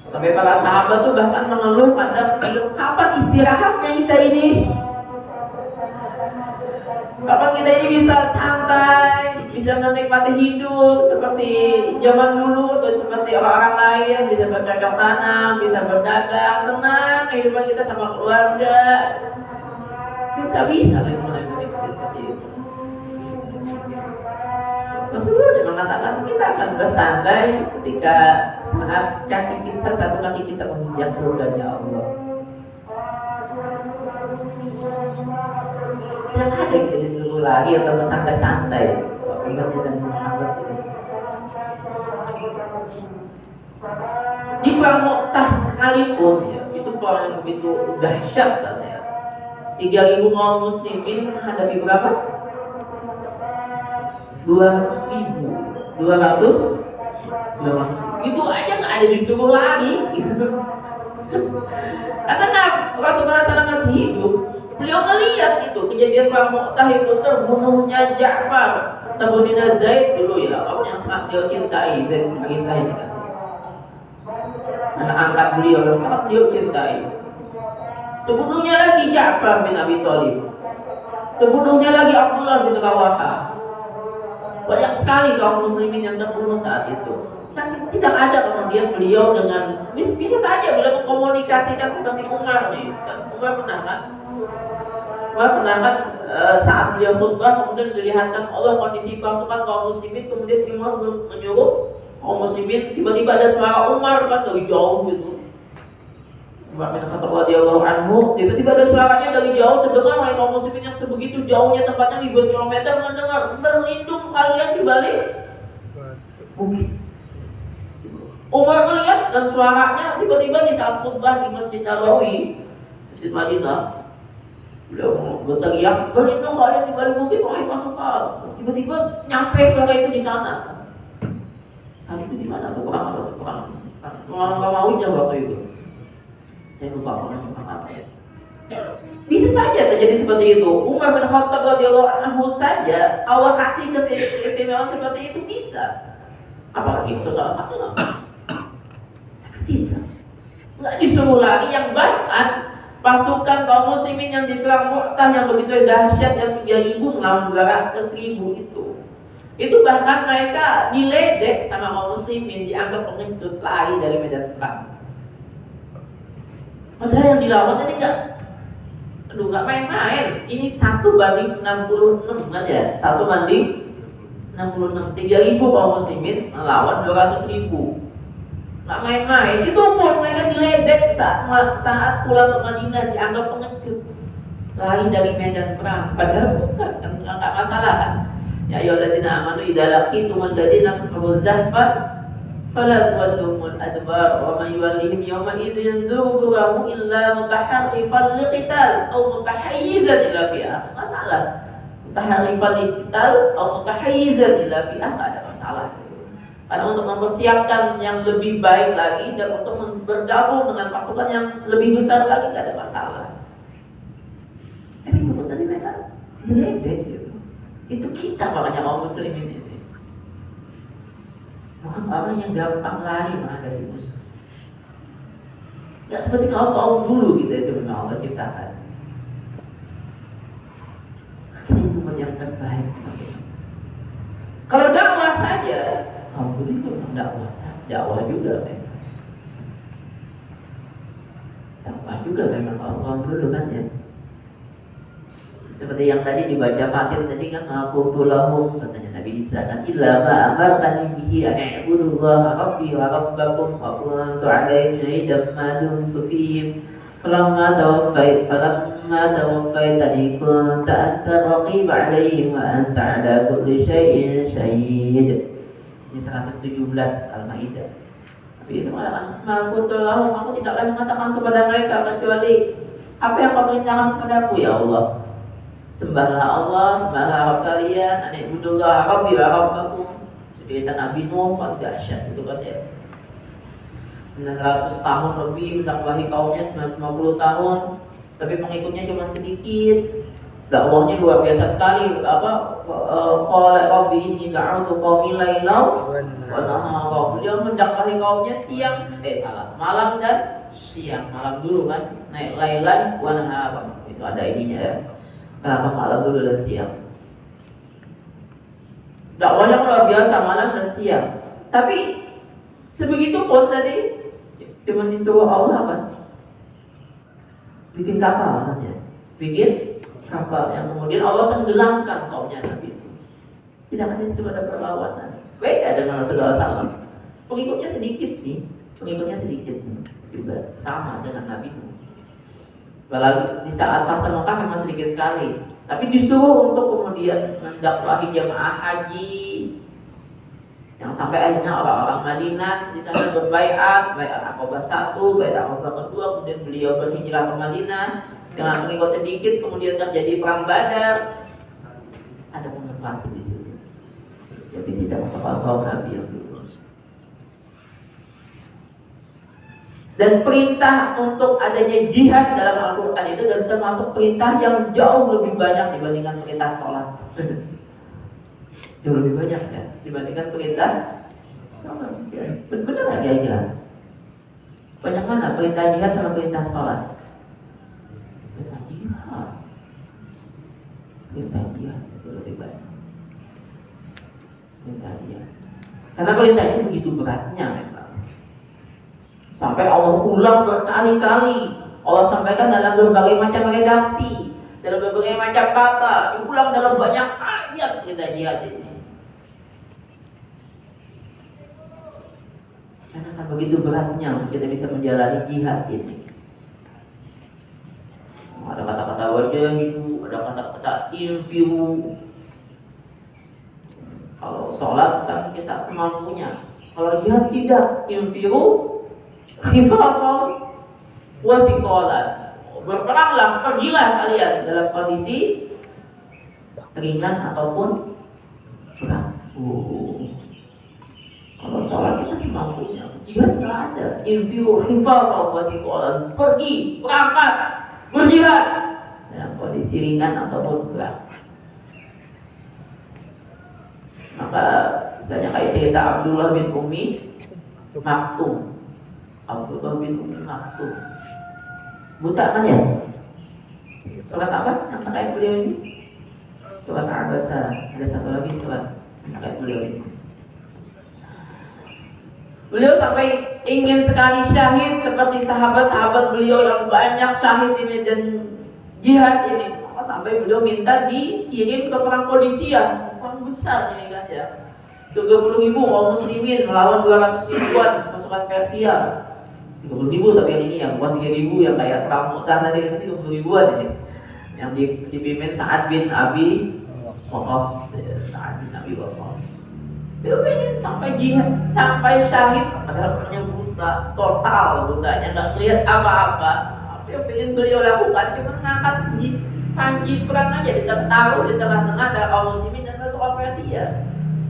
Sampai para sahabat tuh bahkan mengeluh pada kapan istirahatnya kita ini. Kapan kita ini bisa santai, bisa menikmati hidup seperti zaman dulu atau seperti orang-orang lain, bisa bercocok tanam, bisa berdagang, tenang kehidupan kita sama keluarga. Kita bisa menikmati seperti itu. Rasulullah mengatakan kita akan bersantai ketika saat satu kaki kita menginjak surganya Allah. Yang ada kita disuruh lari atau bersantai-santai. Ingatnya dan Muhammad ini. Di perang Mu'tah sekalipun ya, itu perang yang begitu dahsyat kan ya. 3.000 kaum muslimin menghadapi berapa? 200.000. 200.000. Itu aja nggak ada disuruh lari. Gitu. Karena Rasulullah SAW masih hidup. Beliau melihat itu kejadian perang Mu'tah itu terbunuhnya Ja'far, terbunuhnya Zaid dulu ya, orang yang sangat beliau cintai, Zaid bin Harisah ini kan. Anak angkat beliau yang sangat beliau cintai. Terbunuhnya lagi Ja'far bin Abi Thalib. Terbunuhnya lagi Abdullah bin Rawaha. Banyak sekali kaum muslimin yang terbunuh saat itu. Kan tidak ada kemudian beliau dengan bisa saja beliau mengkomunikasikan seperti Umar nih. Kan Umar pernah kan saat beliau khutbah kemudian dilihatkan Allah kondisi pasukan kaum muslimin, kemudian Umar menyuruh kaum muslimin, tiba-tiba ada suara Umar kan dari jauh gitu. Umar bin Khattab radhiyallahu anhu, tiba-tiba ada suaranya dari jauh terdengar oleh kaum muslimin yang sebegitu jauhnya, tempatnya ribuan kilometer, mendengar, berlindung kalian di balik bukit. Umar melihat dan suaranya tiba-tiba di saat khutbah di Masjid Nabawi, Masjid Madinah. Beliau berteriak, berlindung kalian di balik bukit, wahai pasukan. Tiba-tiba nyampe suara itu di sana. Saat itu di mana tuh perang apa tuh? Perang Romawinya waktu itu. Saya lupa apa ya. Bisa saja terjadi seperti itu. Umar bin Khattab radhiyallahu anhu saja Allah kasih keistimewaan seperti itu bisa. Apalagi Rasulullah SAW. Tapi tidak. Nggak disuruh lari, yang bahkan pasukan kaum muslimin yang di perang Mu'tah yang begitu dahsyat, yang 3.000 melawan 200.000 itu bahkan mereka diledek sama kaum muslimin, dianggap pengecut, lari dari medan perang. Padahal yang dilawan tadi nggak main-main. Ini 1:66 kan ya, 1:66. 3.000 kaum muslimin melawan 200.000. Nggak main-main. Itu pun mereka diledek saat pulang ke Madinah, dianggap pengecut, lari dari medan perang. Padahal bukan, kan nggak masalah kan. Ya ayyuhalladzina amanu idza laqitumul ladzina kafaru zahfan fala tuwalluhumul adbar wa man yuwallihim yawma idzin duburahu illa mutaharrifan liqital aw mutahayyizan ila fi'ah. Masalah. Mutaharrifan liqital aw mutahayyizan ila fi'ah enggak ada masalah. Karena untuk mempersiapkan yang lebih baik lagi dan untuk bergabung dengan pasukan yang lebih besar lagi enggak ada masalah. Tapi itu pun tadi mereka diledek gitu. Itu kita makanya kaum muslimin ini. Orang yang gampang lari menghadapi musuh. Gak seperti kaum dulu kita itu memang Allah ciptakan. Kita ini umat yang terbaik. Kalau dakwah saja, kaum dulu itu memang dakwah juga memang. Dakwah juga memang kaum dulu kan ya. Seperti yang tadi dibaca Fatir tadi kan, qultu lahum, katanya Nabi Isa kan, illa ma amartani bihi an i'budullaha rabbi wa rabbakum wa kuntu 'alaihim shahidan ma dumtu fihim falamma tawaffaytani kunta anta raqib 'alaihim wa anta 'ala kulli shay'in shahid. Ini 117 Al-Maidah. Nabi Isa mengatakan, ma qultu lahum, aku tidaklah mengatakan kepada mereka kecuali apa yang kau perintahkan kepadaku ya Allah. Sembahlah Allah, sembahlah Rabb kalian, an'ibudullah rabbi wa rabbakum. Cerita Nabi Nuh pas dahsyat itu kan ya. 900 tahun lebih mendakwahi kaumnya, 950 tahun, tapi pengikutnya cuma sedikit. Dakwahnya luar biasa sekali. Qala rabbi inni da'utu qaumi lailan wa nahara. Beliau mendakwahi kaumnya malam dan siang. Malam dulu kan, naik lailan wa nahara. Itu ada ininya ya. Kenapa malam dulu dan siang? Dakwahnya luar biasa malam dan siang. Tapi sebegitu pun tadi cuma disuruh Allah kan, bikin kapal kan ya, bikin kapal yang kemudian Allah tenggelamkan kaumnya Nabi itu. Tidak ada sudah perlawanan. Beda dengan Rasulullah SAW. Pengikutnya sedikit nih, juga sama dengan Nabi Nuh. Apalagi di saat masa Mekah memang sedikit sekali, tapi disuruh untuk kemudian mendakwahi jamaah haji, yang sampai akhirnya orang-orang Madinah di sana berbaiat, baiat Aqabah 1, baiat Aqabah 2, kemudian beliau berhijrah ke Madinah dengan pengikut sedikit, kemudian terjadi perang Badar. Ada pengikhlasi di situ. Jadi tidak mengapa Nabi yang dulu. Dan perintah untuk adanya jihad dalam Al-Quran itu dan termasuk perintah yang jauh lebih banyak dibandingkan perintah sholat. Jauh lebih banyak ya dibandingkan perintah sholat. Ya, benar nggak kira-kira? Banyak mana perintah jihad sama perintah sholat? Perintah jihad itu lebih banyak. Perintah jihad. Karena perintah itu begitu beratnya memang. Sampai Allah ulang berkali-kali. Allah sampaikan dalam berbagai macam redaksi, dalam berbagai macam kata, diulang dalam banyak ayat perintah jihad ini. Karena kan begitu beratnya untuk kita bisa menjalani jihad ini. Ada kata-kata wajah itu, ada kata-kata infiru. Kalau sholat kan kita semampunya. Kalau jihad tidak, infiru khifafan wasiqalan. Berperanglah, pergilah kalian dalam kondisi ringan ataupun berat. Kalau sholat kita semampunya, jihad nggak ada. Infiru khifafan wasiqalan. Pergi, berangkat, berjihad dalam kondisi ringan ataupun berat. Maka misalnya kayak cerita Abdullah bin Umi Maktum. Abdullah bin Umi Maktum Buta kan ya? Surat apa yang terkait beliau ini? Surat Abasa. Ada satu lagi surat yang terkait beliau ini. Beliau sampai ingin sekali syahid seperti sahabat-sahabat beliau yang banyak syahid di medan jihad ini. Maka sampai beliau minta dikirim ke perang Qadisiyah, perang besar ini kan ya. 30.000 kaum muslimin melawan 200 ribuan pasukan Persia. 30.000 tapi yang ini yang buat 3.000 yang kayak perang Mu'tah tadi kan 30 ribuan ini. Yang dipimpin Sa'ad bin Abi Waqqas. Sa'ad bin Abi Waqqas. Dia pengen sampai jihad, sampai syahid, padahal punya buta, total butanya, nggak melihat apa-apa. Apa yang pengen beliau lakukan cuma ngangkat panji perang aja, ditaruh di tengah-tengah antara kaum muslimin dan pasukan Persia,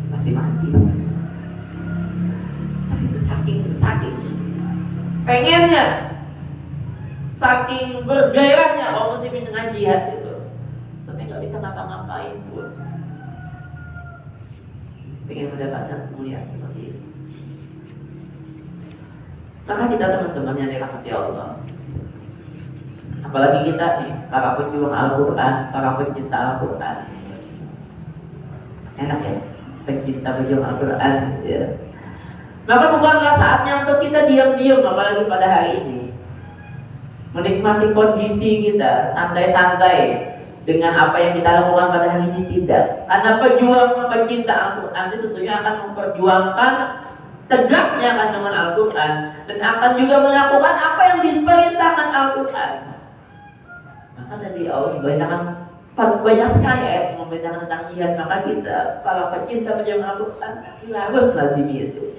masih mati. Tapi itu saking pengennya, saking bergairahnya kaum muslimin dengan jihad itu, sampai nggak bisa ngapa-ngapain pun. Pengen mendapatkan kemuliaan seperti itu. Maka kita teman-teman yang dirahmati Allah, apalagi kita nih para pejuang Al-Quran, para pencinta Al-Quran, enak ya pencinta pejuang Al-Quran ya. Maka bukanlah saatnya untuk kita diam-diam, apalagi pada hari ini, menikmati kondisi kita santai-santai dengan apa yang kita lakukan pada hari ini, tidak. Karena pejuang pencinta Al-Quran itu tentunya akan memperjuangkan tegaknya kandungan Al-Quran dan akan juga melakukan apa yang diperintahkan Al-Quran. Maka dari Allah banyak sekali ayat yang memberitakan tentang jihad. Maka kita para pencinta pejuang Al-Quran harus melazimi itu.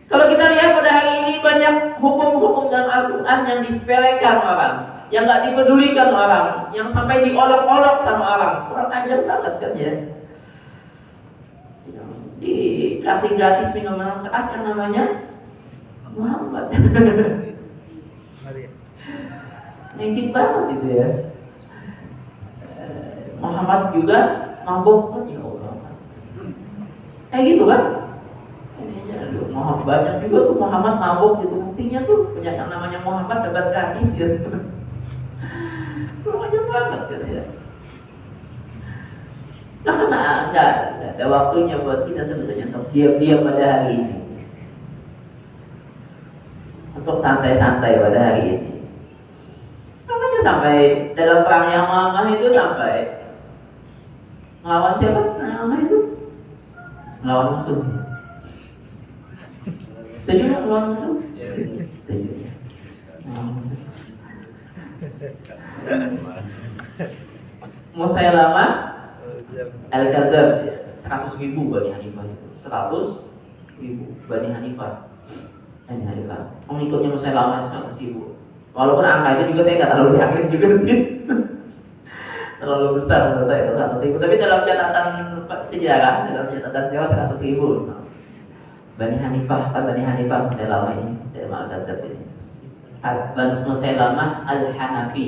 Kalau kita lihat pada hari ini banyak hukum-hukum dalam Al-Quran yang disepelekan orang, yang nggak dipedulikan orang, yang sampai diolok-olok sama orang. Kurang ajar banget kan ya. Dikasih gratis minuman keras yang namanya Muhammad. Ngikut banget gitu ya. Muhammad juga mabuk kan ya Allah. Kayak gitu kan? Muhammad banyak juga tuh Muhammad mabuk gitu. Buktinya tuh punya yang namanya Muhammad dapat gratis gitu. Kurang ajar banget kan ya. Nah, nggak ada waktunya buat kita sebetulnya untuk diam-diam pada hari ini, untuk santai-santai pada hari ini. Makanya sampai dalam perang Yamamah itu sampai melawan siapa? Yamamah itu melawan musuh. Setuju nggak melawan musuh? Setuju. Melawan musuh. Musailamah Al-Kadzdzab 100.000 Bani Hanifah itu. 100.000 Bani Hanifah. Pengikutnya Musailamah itu 100.000. Walaupun angka itu juga saya nggak terlalu yakin juga sih. Terlalu besar menurut saya 100.000. Tapi dalam catatan sejarah, dalam catatan sejarah 100.000. Bani Hanifah, Bani Hanifah Musailamah ini, Musailamah Al-Kadzdzab ini. Musailamah Al-Hanafi.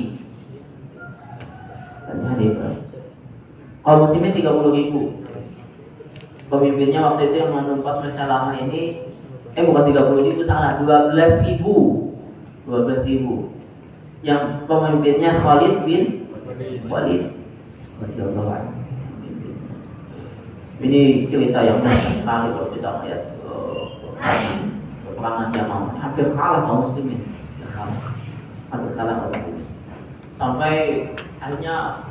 Bani Hanifah. Kaum muslimin 30.000. Pemimpinnya waktu itu yang menumpas Musailamah ini bukan 30.000, salah, 12.000. 12.000. Yang pemimpinnya Khalid bin Walid. Ini cerita yang banyak sekali kalau kita melihat peperangan Yamamah. Hampir kalah kaum muslimin. Hampir kalah kaum muslimin. Sampai akhirnya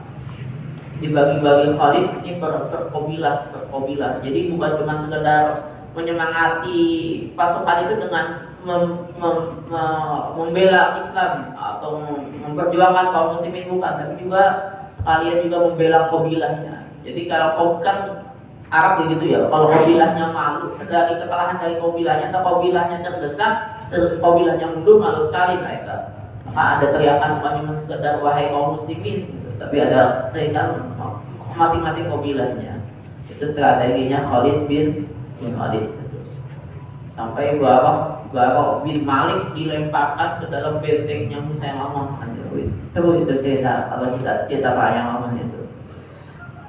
dibagi-bagi Khalid ini per kabilah. Jadi bukan cuma sekedar menyemangati pasukan itu dengan membela Islam atau memperjuangkan kaum muslimin, bukan, tapi juga sekalian juga membela kabilahnya. Jadi kalau kan Arab begitu ya, kalau kabilahnya malu dari kekalahan dari kabilahnya atau kabilahnya terdesak, kabilahnya mundur, malu sekali mereka. Maka ada teriakan bukan cuma sekedar wahai kaum muslimin, tapi ada teriakan masing-masing kabilahnya. Itu strateginya Khalid bin Walid. Sampai Barok bin Malik dilemparkan ke dalam bentengnya Musailamah. Seru itu cerita, kalau kita cerita Pak Yamamah itu.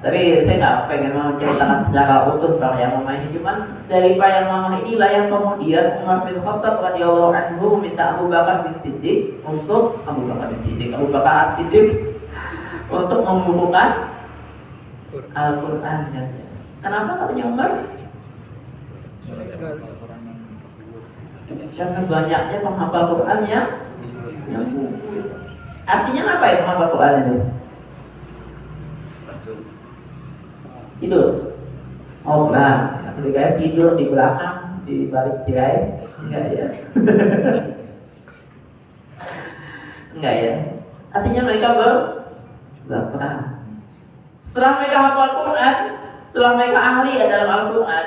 Tapi saya nggak pengen menceritakan secara utuh para yang mama ini, cuman dari pak yang mama inilah yang kemudian Umar bin Khattab radhiyallahu anhu minta Abu Bakar bin Siddiq untuk Abu Bakar As-Siddiq untuk membukukan Al-Quran. Kenapa katanya Umar? Karena banyaknya penghafal Quran yang artinya apa ya penghafal Quran itu? Tidur. Oh benar. Ketika tidur di belakang, di balik tirai, enggak ya? Enggak ya. Artinya mereka berperang. Setelah mereka hafal Quran, setelah mereka ahli dalam Al-Quran,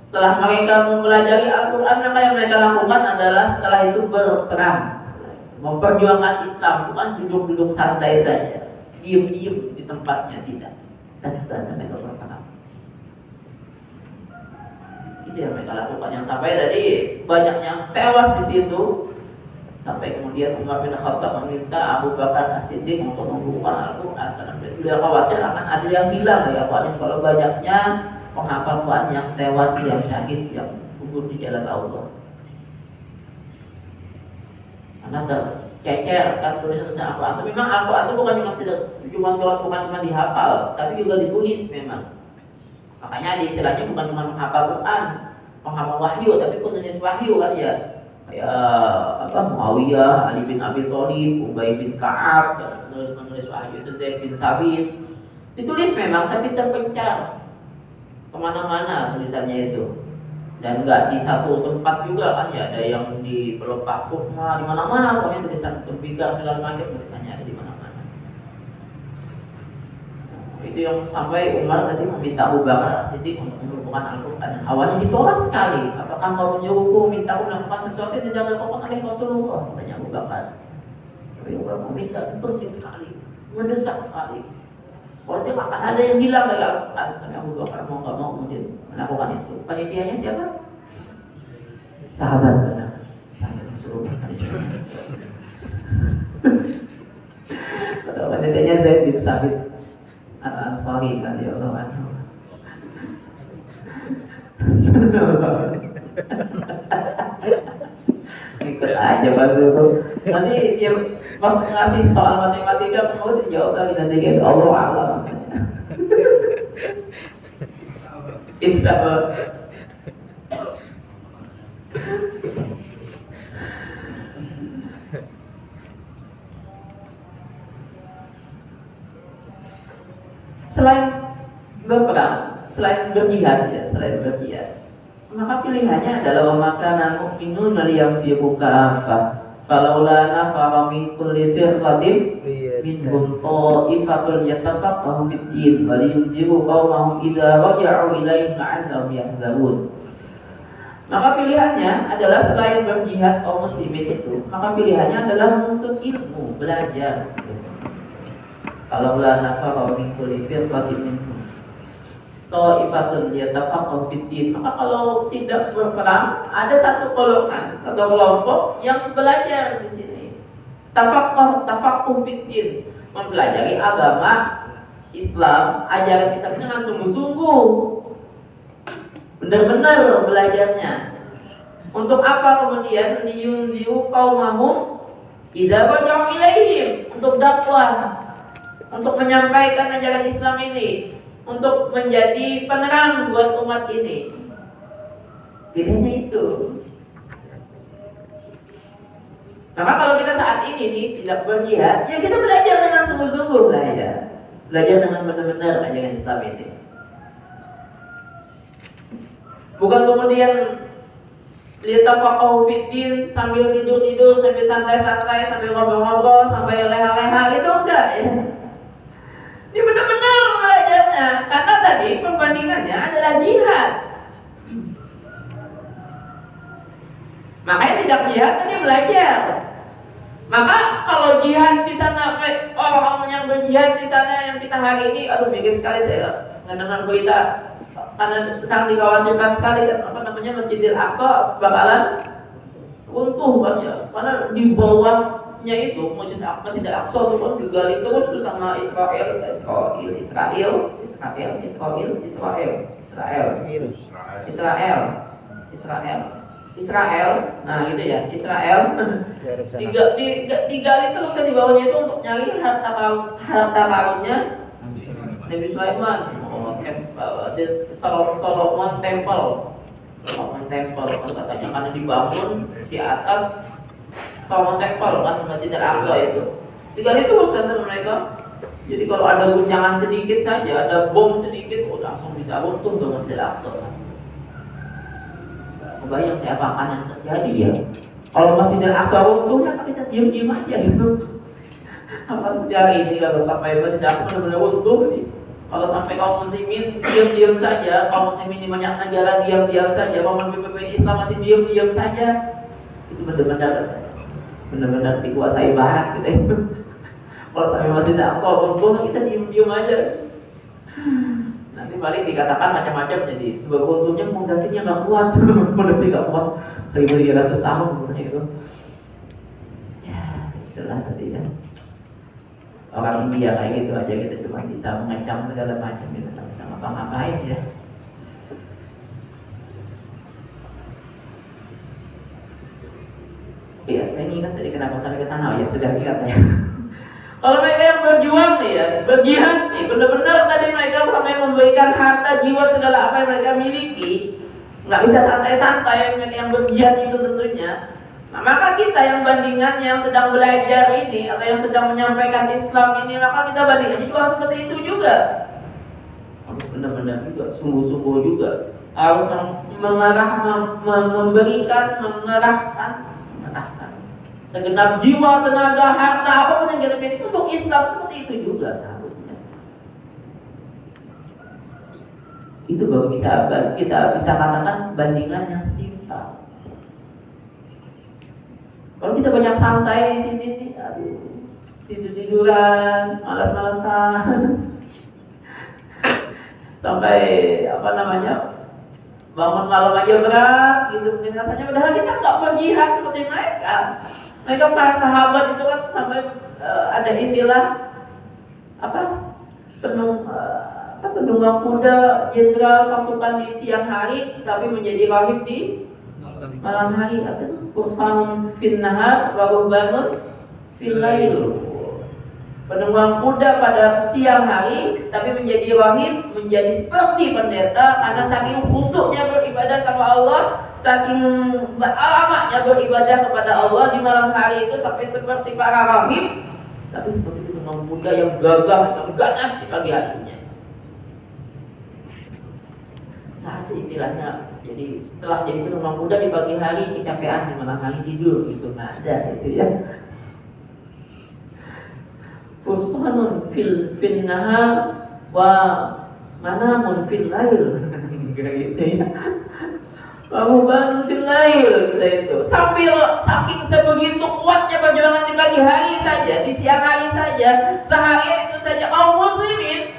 setelah mereka mempelajari Al-Quran, maka yang mereka lakukan adalah setelah itu berperang, memperjuangkan Islam, bukan duduk-duduk santai saja, diem-diem di tempatnya, tidak. Dan setelah mereka berperang, itu yang mereka lakukan. Yang sampai tadi banyak yang tewas di situ, sampai kemudian Umar bin Khattab meminta Abu Bakar As-Siddiq untuk membukukan Al-Quran karena beliau khawatir akan ada yang hilang dari Al-Quran kalau banyaknya penghafal Quran yang tewas, yang syahid, yang gugur di jalan Allah. Karena tercecer kan tulisan Al-Quran. Tapi memang Al-Quran itu bukan cuma dihafal, tapi juga ditulis memang. Makanya di istilahnya bukan cuma menghafal Quran, penghafal wahyu, tapi penulis wahyu kan ya. Kayak Muawiyah, Ali bin Abi Thalib, Ubay bin Ka'ab, penulis wahyu itu Zaid bin Sabit. Ditulis memang, tapi terpencar kemana-mana tulisannya itu, dan nggak di satu tempat juga kan ya. Ada yang di pelepah Kurma, di mana-mana pokoknya tulisan terbigar segala macam tulisannya ada di mana-mana. Itu yang sampai Umar tadi meminta Abu Bakar As-Siddiq untuk membukukan Al-Quran. Awalnya ditolak sekali. Apakah kau menyuruhku minta aku melakukan sesuatu yang tidak dilakukan oleh Rasulullah? Tanya Abu Bakar. Tapi Umar meminta, penting sekali, mendesak sekali. Kalau tidak akan ada yang hilang dari Al-Quran. Sampai Abu Bakar mau nggak mau kemudian melakukan itu. Panitianya siapa? Sahabat benar. Sahabat Rasulullah. Panitianya Zaid bin Sabit Al-Ansari radhiyallahu anhu. Ikut aja Pak Guru. Nanti dia pas ngasih soal matematika mau dijawab lagi nanti gitu. Allah alam. Insya Allah. Selain berperang, selain berjihad, maka pilihannya adalah makanan mukminun liyamfiru kafah falaula nafara min kulli firqatin minhum ta'ifatun yatafaqahu fid din wa liyunziru qaumahum idza raja'u ilaihim la'allahum yahzarun. Maka pilihannya adalah selain berjihad kaum muslimin itu, maka pilihannya adalah menuntut ilmu, belajar. Kalau la nafara min kulli firqatin minhum ta'ifatun yatafaqahu fid din, maka kalau tidak berperang ada satu golongan, satu kelompok yang belajar di sini. Tafaqquh fid din, mempelajari agama Islam, ajaran Islam ini dengan sungguh-sungguh. Benar-benar belajarnya. Untuk apa kemudian? Liyunziru qaumahum idza raja'u ilaihim, untuk dakwah, untuk menyampaikan ajaran Islam ini, untuk menjadi penerang buat umat ini. Pilihannya itu. Maka kalau kita saat ini nih tidak berjihad, ya kita belajar dengan sungguh-sungguh belajar. Belajar dengan benar-benar ajaran Islam ini. Bukan kemudian litafaqahu fiddin sambil tidur-tidur, sambil santai-santai, sambil ngobrol-ngobrol, sambil leha-leha, itu enggak ya. Ini benar-benar belajarnya, karena tadi perbandingannya adalah jihad. Makanya tidak jihad tadi belajar. Maka kalau jihad di sana, orang-orang yang berjihad di sana yang kita hari ini, aduh mikir sekali saya mendengar berita, karena sekarang dikhawatirkan sekali kan, apa namanya, Masjidil Aqsa bakalan runtuh kan ya, karena di bawah Al-Aqsa-nya itu, Masjid Al-Aqsa itu kan digali terus tuh sama Israel. Nah gitu ya, Israel. Digali terus kan di bawahnya itu untuk nyari harta karunnya Nabi Sulaiman. Solomon Temple itu katanya karena dibangun di atas Solomon Temple kan, Masjid Al-Aqsa itu. Digali terus kan sama mereka. Jadi kalau ada guncangan sedikit saja, ada bom sedikit, langsung bisa runtuh ke Masjid Al-Aqsa. Kebayang siapa akan yang terjadi ya? Kalau Masjid Al-Aqsa runtuh, ya kita diam-diam aja gitu. Apa seperti hari ini kalau sampai Masjid Al-Aqsa benar-benar runtuh nih. Kalau sampai kaum muslimin diam-diam saja, kaum muslimin di banyak negara diam-diam saja, kaum PPP Islam masih diam-diam saja, itu benar-benar dikuasai barat gitu ya. Kalau sampai Masjid Al-Aqsa runtuh, kita diam-diam aja. Nanti balik dikatakan macam-macam, jadi sebab untungnya pondasinya nggak kuat, pondasi nggak kuat 1300 tahun umurnya itu. Ya, itulah tadi ya. Orang India kayak gitu aja kita cuma bisa mengecam segala macam, kita nggak bisa ngapa-ngapain ya. Iya, saya ingat tadi kenapa sampai ke sana. Oh ya sudah ingat saya. Kalau mereka yang berjuang nih ya, berjihad nih, benar-benar tadi mereka sampai memberikan harta, jiwa, segala apa yang mereka miliki, nggak bisa santai-santai mereka yang berjihad itu tentunya. Nah, maka kita yang bandingannya yang sedang belajar ini atau yang sedang menyampaikan Islam ini, maka kita bandingkan juga seperti itu juga. Harus benar-benar juga, sungguh-sungguh juga. Harus memberikan, mengerahkan segenap jiwa, tenaga, harta, apapun yang kita miliki untuk Islam, seperti itu juga seharusnya. Itu baru kita bisa katakan bandingan yang setimpal. Kalau kita banyak santai di sini nih, aduh, tidur-tiduran, malas-malasan, sampai bangun malam aja berat, gitu rasanya. Padahal kita nggak berjihad seperti mereka. Mereka para sahabat itu kan sampai ada istilah penunggang kuda jenderal pasukan di siang hari, tapi menjadi rahib di malam hari. Apa itu? Kursanun fin nahar wa rubbanun fil lail. Penunggang kuda pada siang hari, tapi menjadi rahib, menjadi seperti pendeta karena saking khusyuknya beribadah sama Allah, saking alamatnya beribadah kepada Allah di malam hari itu, sampai seperti para rahib, tapi seperti penunggang kuda yang gagah, yang ganas di pagi harinya. Nah, itu istilahnya. Jadi setelah jadi penunggang kuda di pagi hari, kecapean, di malam hari tidur gitu, nggak ada itu ya. Fursanun fil nahar wa manamun fil lail, kira gitu ya. Bangun fil lail kita itu. Saking sebegitu kuatnya perjuangan di pagi hari saja, di siang hari saja, sehari itu saja kaum muslimin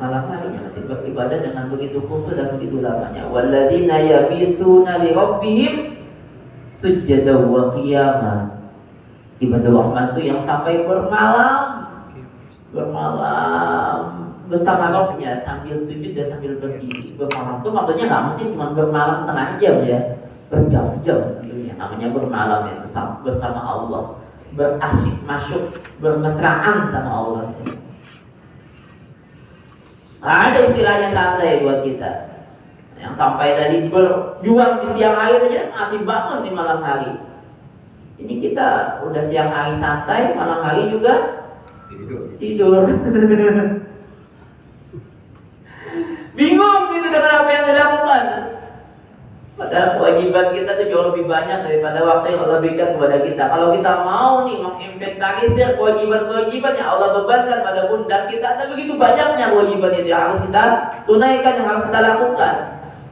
malam harinya masih beribadah dengan begitu khusyuk dan begitu lamanya. Walladzina yabituna li rabbihim sujjadan wa qiyama. Ibadah Rahman itu yang sampai bermalam bersama Rabbnya sambil sujud dan sambil berdiri. Bermalam itu maksudnya nggak mungkin cuma bermalam setengah jam ya, berjam-jam tentunya. Namanya bermalam itu bersama Allah, berasyik masuk, bermesraan sama Allah. Ada istilahnya santai buat kita. Yang sampai tadi berjuang di siang hari saja masih bangun di malam hari. Ini kita udah siang hari santai, malam hari juga tidur. Bingung gitu dengan apa yang dilakukan. Padahal kewajiban kita tuh jauh lebih banyak daripada waktu yang Allah berikan kepada kita. Kalau kita mau nih menginventarisir kewajiban-kewajiban yang Allah bebankan pada pundak kita, ada begitu banyaknya kewajiban itu yang harus kita tunaikan, yang harus kita lakukan.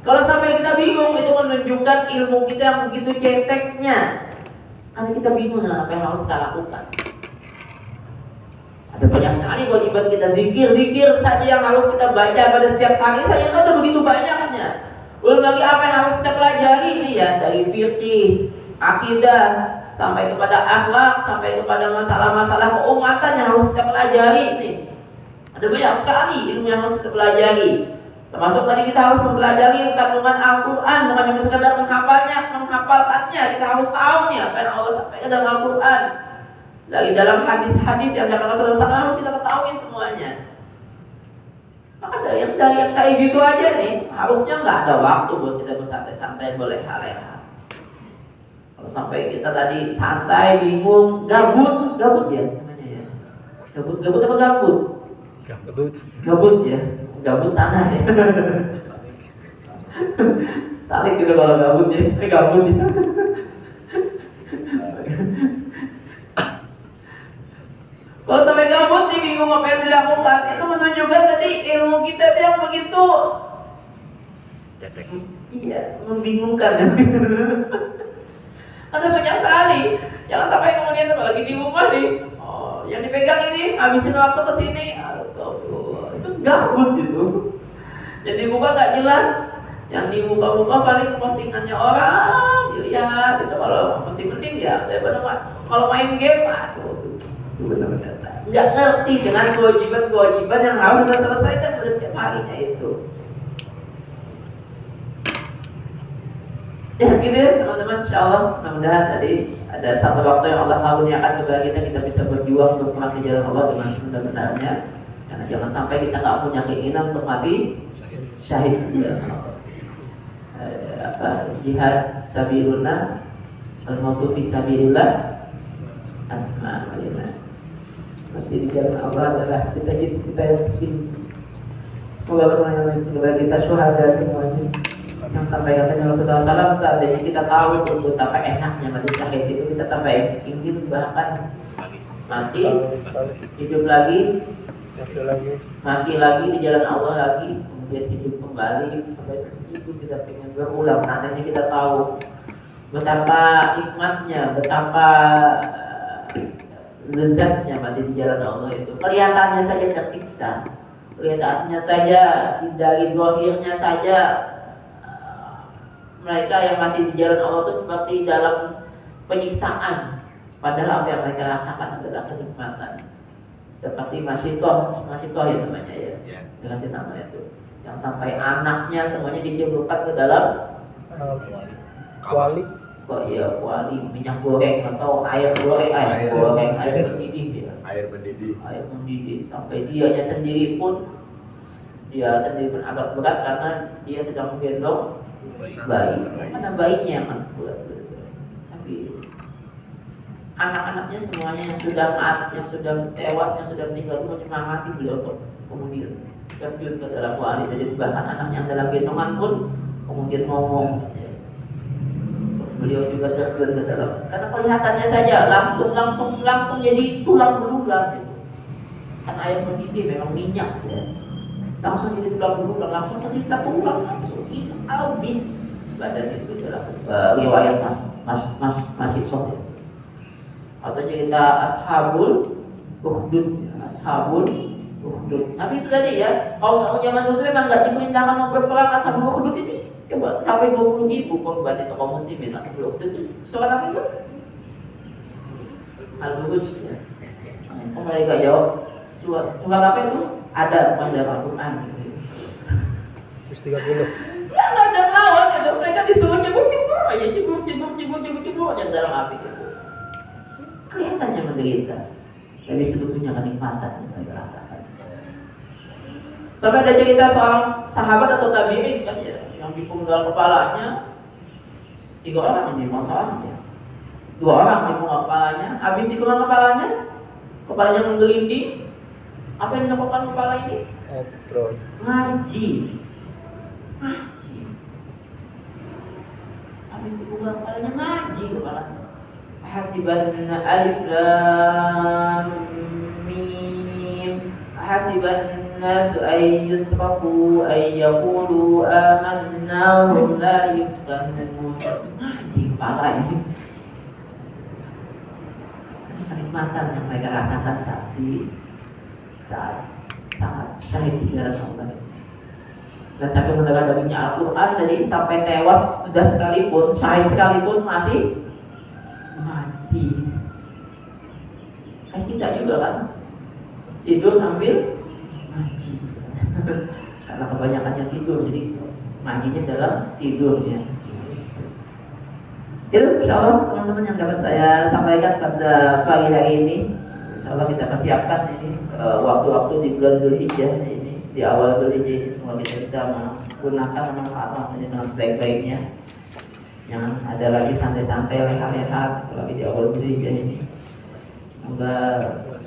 Kalau sampai kita bingung, itu menunjukkan ilmu kita yang begitu ceteknya. Karena kita bingung dengan apa yang harus kita lakukan. Ada banyak sekali kewajiban kita, zikir saja yang harus kita baca pada setiap hari saja, itu ada begitu banyaknya. Belum lagi apa yang harus kita pelajari ini ya, dari fikih, akidah, sampai kepada akhlak, sampai kepada masalah-masalah keumatan yang harus kita pelajari nih. Ada banyak sekali ilmu yang harus kita pelajari. Termasuk tadi kita harus mempelajari kandungan Al-Quran, bukan hanya sekedar menghafalkannya. Kita harus tahu nih apa yang Allah sampaikan dalam Al-Quran. Dari dalam hadis-hadis yang dari Rasulullah SAW harus kita ketahui semuanya. Maka dari yang kayak gitu aja nih, harusnya nggak ada waktu buat kita bersantai-santai, boleh hal-hal. Kalau sampai kita tadi santai, bingung, gabut ya namanya ya. Gabut apa gabut? Gabut ya, gabut tanah ya. Salik gitu kalau gabut ya, gabut ya. Kalau sampai gabut nih bingung apa yang dilakukan, itu menunjukkan tadi ilmu kita itu yang begitu, iya, membingungkan. Ada banyak sekali, jangan sampai kemudian lagi di rumah nih, yang dipegang ini habisin waktu ke sini, astagfirullah, itu gabut gitu. Yang dibuka nggak jelas, yang dibuka-buka paling postingannya orang dilihat, itu kalau mesti penting ya, daripada kalau main game, aduh, benar-benar nggak ngerti dengan kewajiban yang harus kita selesaikan pada setiap harinya itu. Ya gitu ya teman-teman, insyaallah mudah-mudahan tadi ada satu waktu yang Allah karuniakan kepada kita bisa berjuang untuk perang di jalan Allah dengan sebenar-benarnya. Karena jangan sampai kita nggak punya keinginan untuk mati syahid di jalan Allah. Jihad sabiluna, al-mautu fi sabilillah, asma'ulillah. Mati di jalan Allah adalah cita-cita kita yang tinggi. Semoga bermanfaat kepada kita syuhada semuanya. Yang sampai katanya Rasulullah SAW, seandainya kita tahu betapa enaknya mati syahid itu, kita sampai ingin bahkan mati, hidup lagi, mati lagi di jalan Allah lagi, kemudian hidup kembali sampai segitu kita pengen berulang. Seandainya kita tahu betapa nikmatnya, betapa lezatnya mati di jalan Allah itu. Kelihatannya saja tersiksa, kelihatannya saja dari zahirnya saja mereka yang mati di jalan Allah itu seperti dalam penyiksaan, padahal apa yang mereka rasakan adalah kenikmatan. Seperti Masitoh ya namanya ya, dikasih nama itu, yang sampai anaknya semuanya dicelupkan ke dalam kuali, kuali minyak goreng atau air mendidih ya. Air mendidih sampai dia sendiri pun agak berat karena dia sedang menggendong bayi, karena bayinya yang bulat. Tapi anak-anaknya semuanya yang sudah mati, yang sudah tewas, yang sudah meninggal itu menyemangati beliau untuk kemudian terjun ke dalam kuali. Jadi bahkan anaknya yang dalam gendongan pun kemudian ngomong, beliau juga terjun ke dalam, karena kelihatannya saja langsung jadi tulang belulang gitu. Kan air mendidih memang minyak ya. Langsung jadi tulang belulang, langsung tersisa tulang, langsung habis badan itu dalam riwayat masih sok ya. Atau cerita ashabul ukhdud. Tapi itu tadi ya, kalau zaman dulu memang nggak diperintahkan untuk berperang. Ashabul ukhdud ini coba sampai 20.000 korban itu kaum muslimin. Ashabul ukhdud itu surat apa itu? Al-Buruj ya. Kembali ke jawab, surat apa itu? Ada pokoknya dalam Al-Quran gitu. 30. Ya nggak ada lawan itu, mereka disuruh nyebur aja, nyebur aja dalam api itu. Kelihatannya menderita, tapi sebetulnya kenikmatan yang mereka rasakan. Sampai ada cerita seorang sahabat atau tabi'in kan ya, yang dipenggal kepalanya 3 orang ini, masalahnya ya. 2 orang dipenggal kepalanya, habis dipenggal kepalanya menggelinding. Apa yang dilakukan kepala ini? Ngaji. Habis dibuka kepalanya ngaji kepala. Hasibanna alif lam mim. Hasibanna ay yusrafu ay yaqulu amanna wa hum la yuftanun. Ngaji kepala ini. Kenikmatan yang mereka rasakan saat syahid di jalan Allah. Dan sampai mendengar darinya Al-Quran tadi sampai tewas sudah sekalipun, syahid sekalipun masih ngaji kita juga kan tidur sambil ngaji. Karena kebanyakannya tidur, jadi ngajinya dalam tidur ya. Itu insya Allah teman-teman yang dapat saya sampaikan pada pagi hari ini. Insya Allah kita persiapkan ini waktu-waktu di bulan Dzulhijjah ini, di awal Dzulhijjah ini, semoga kita bisa menggunakan manfaat ini dengan sebaik-baiknya. Jangan ada lagi santai-santai, leha-leha lagi di awal Dzulhijjah ini. Semoga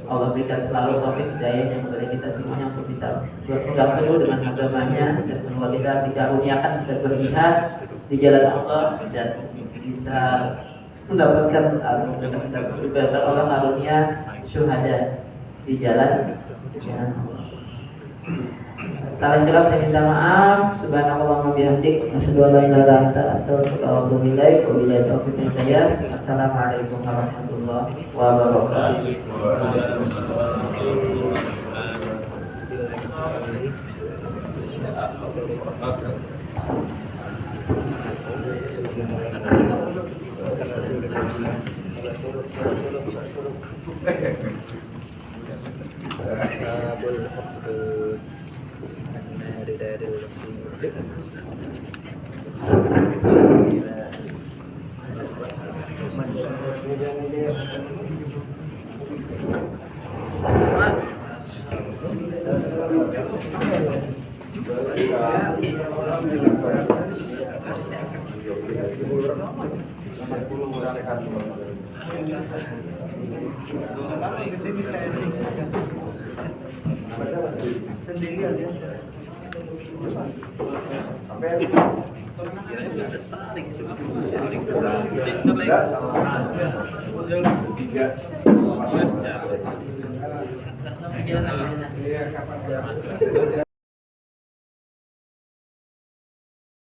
Allah berikan selalu taufik hidayahnya kepada kita semuanya untuk bisa berpegang teguh dengan agamanya, dan semoga kita dikaruniakan bisa berjihad di jalan Allah dan bisa mendapatkan juga Allah karunia syuhada di jalan Allah. Salah hilaf saya minta maaf. Subhanallah wa bihamdik, asyhadu an la ilaha illa anta, astaghfiruka wa atubu ilaik. Wabillahi taufiq wal hidayah. Assalamualaikum warahmatullahi wabarakatuh. Sendirian ya. Saling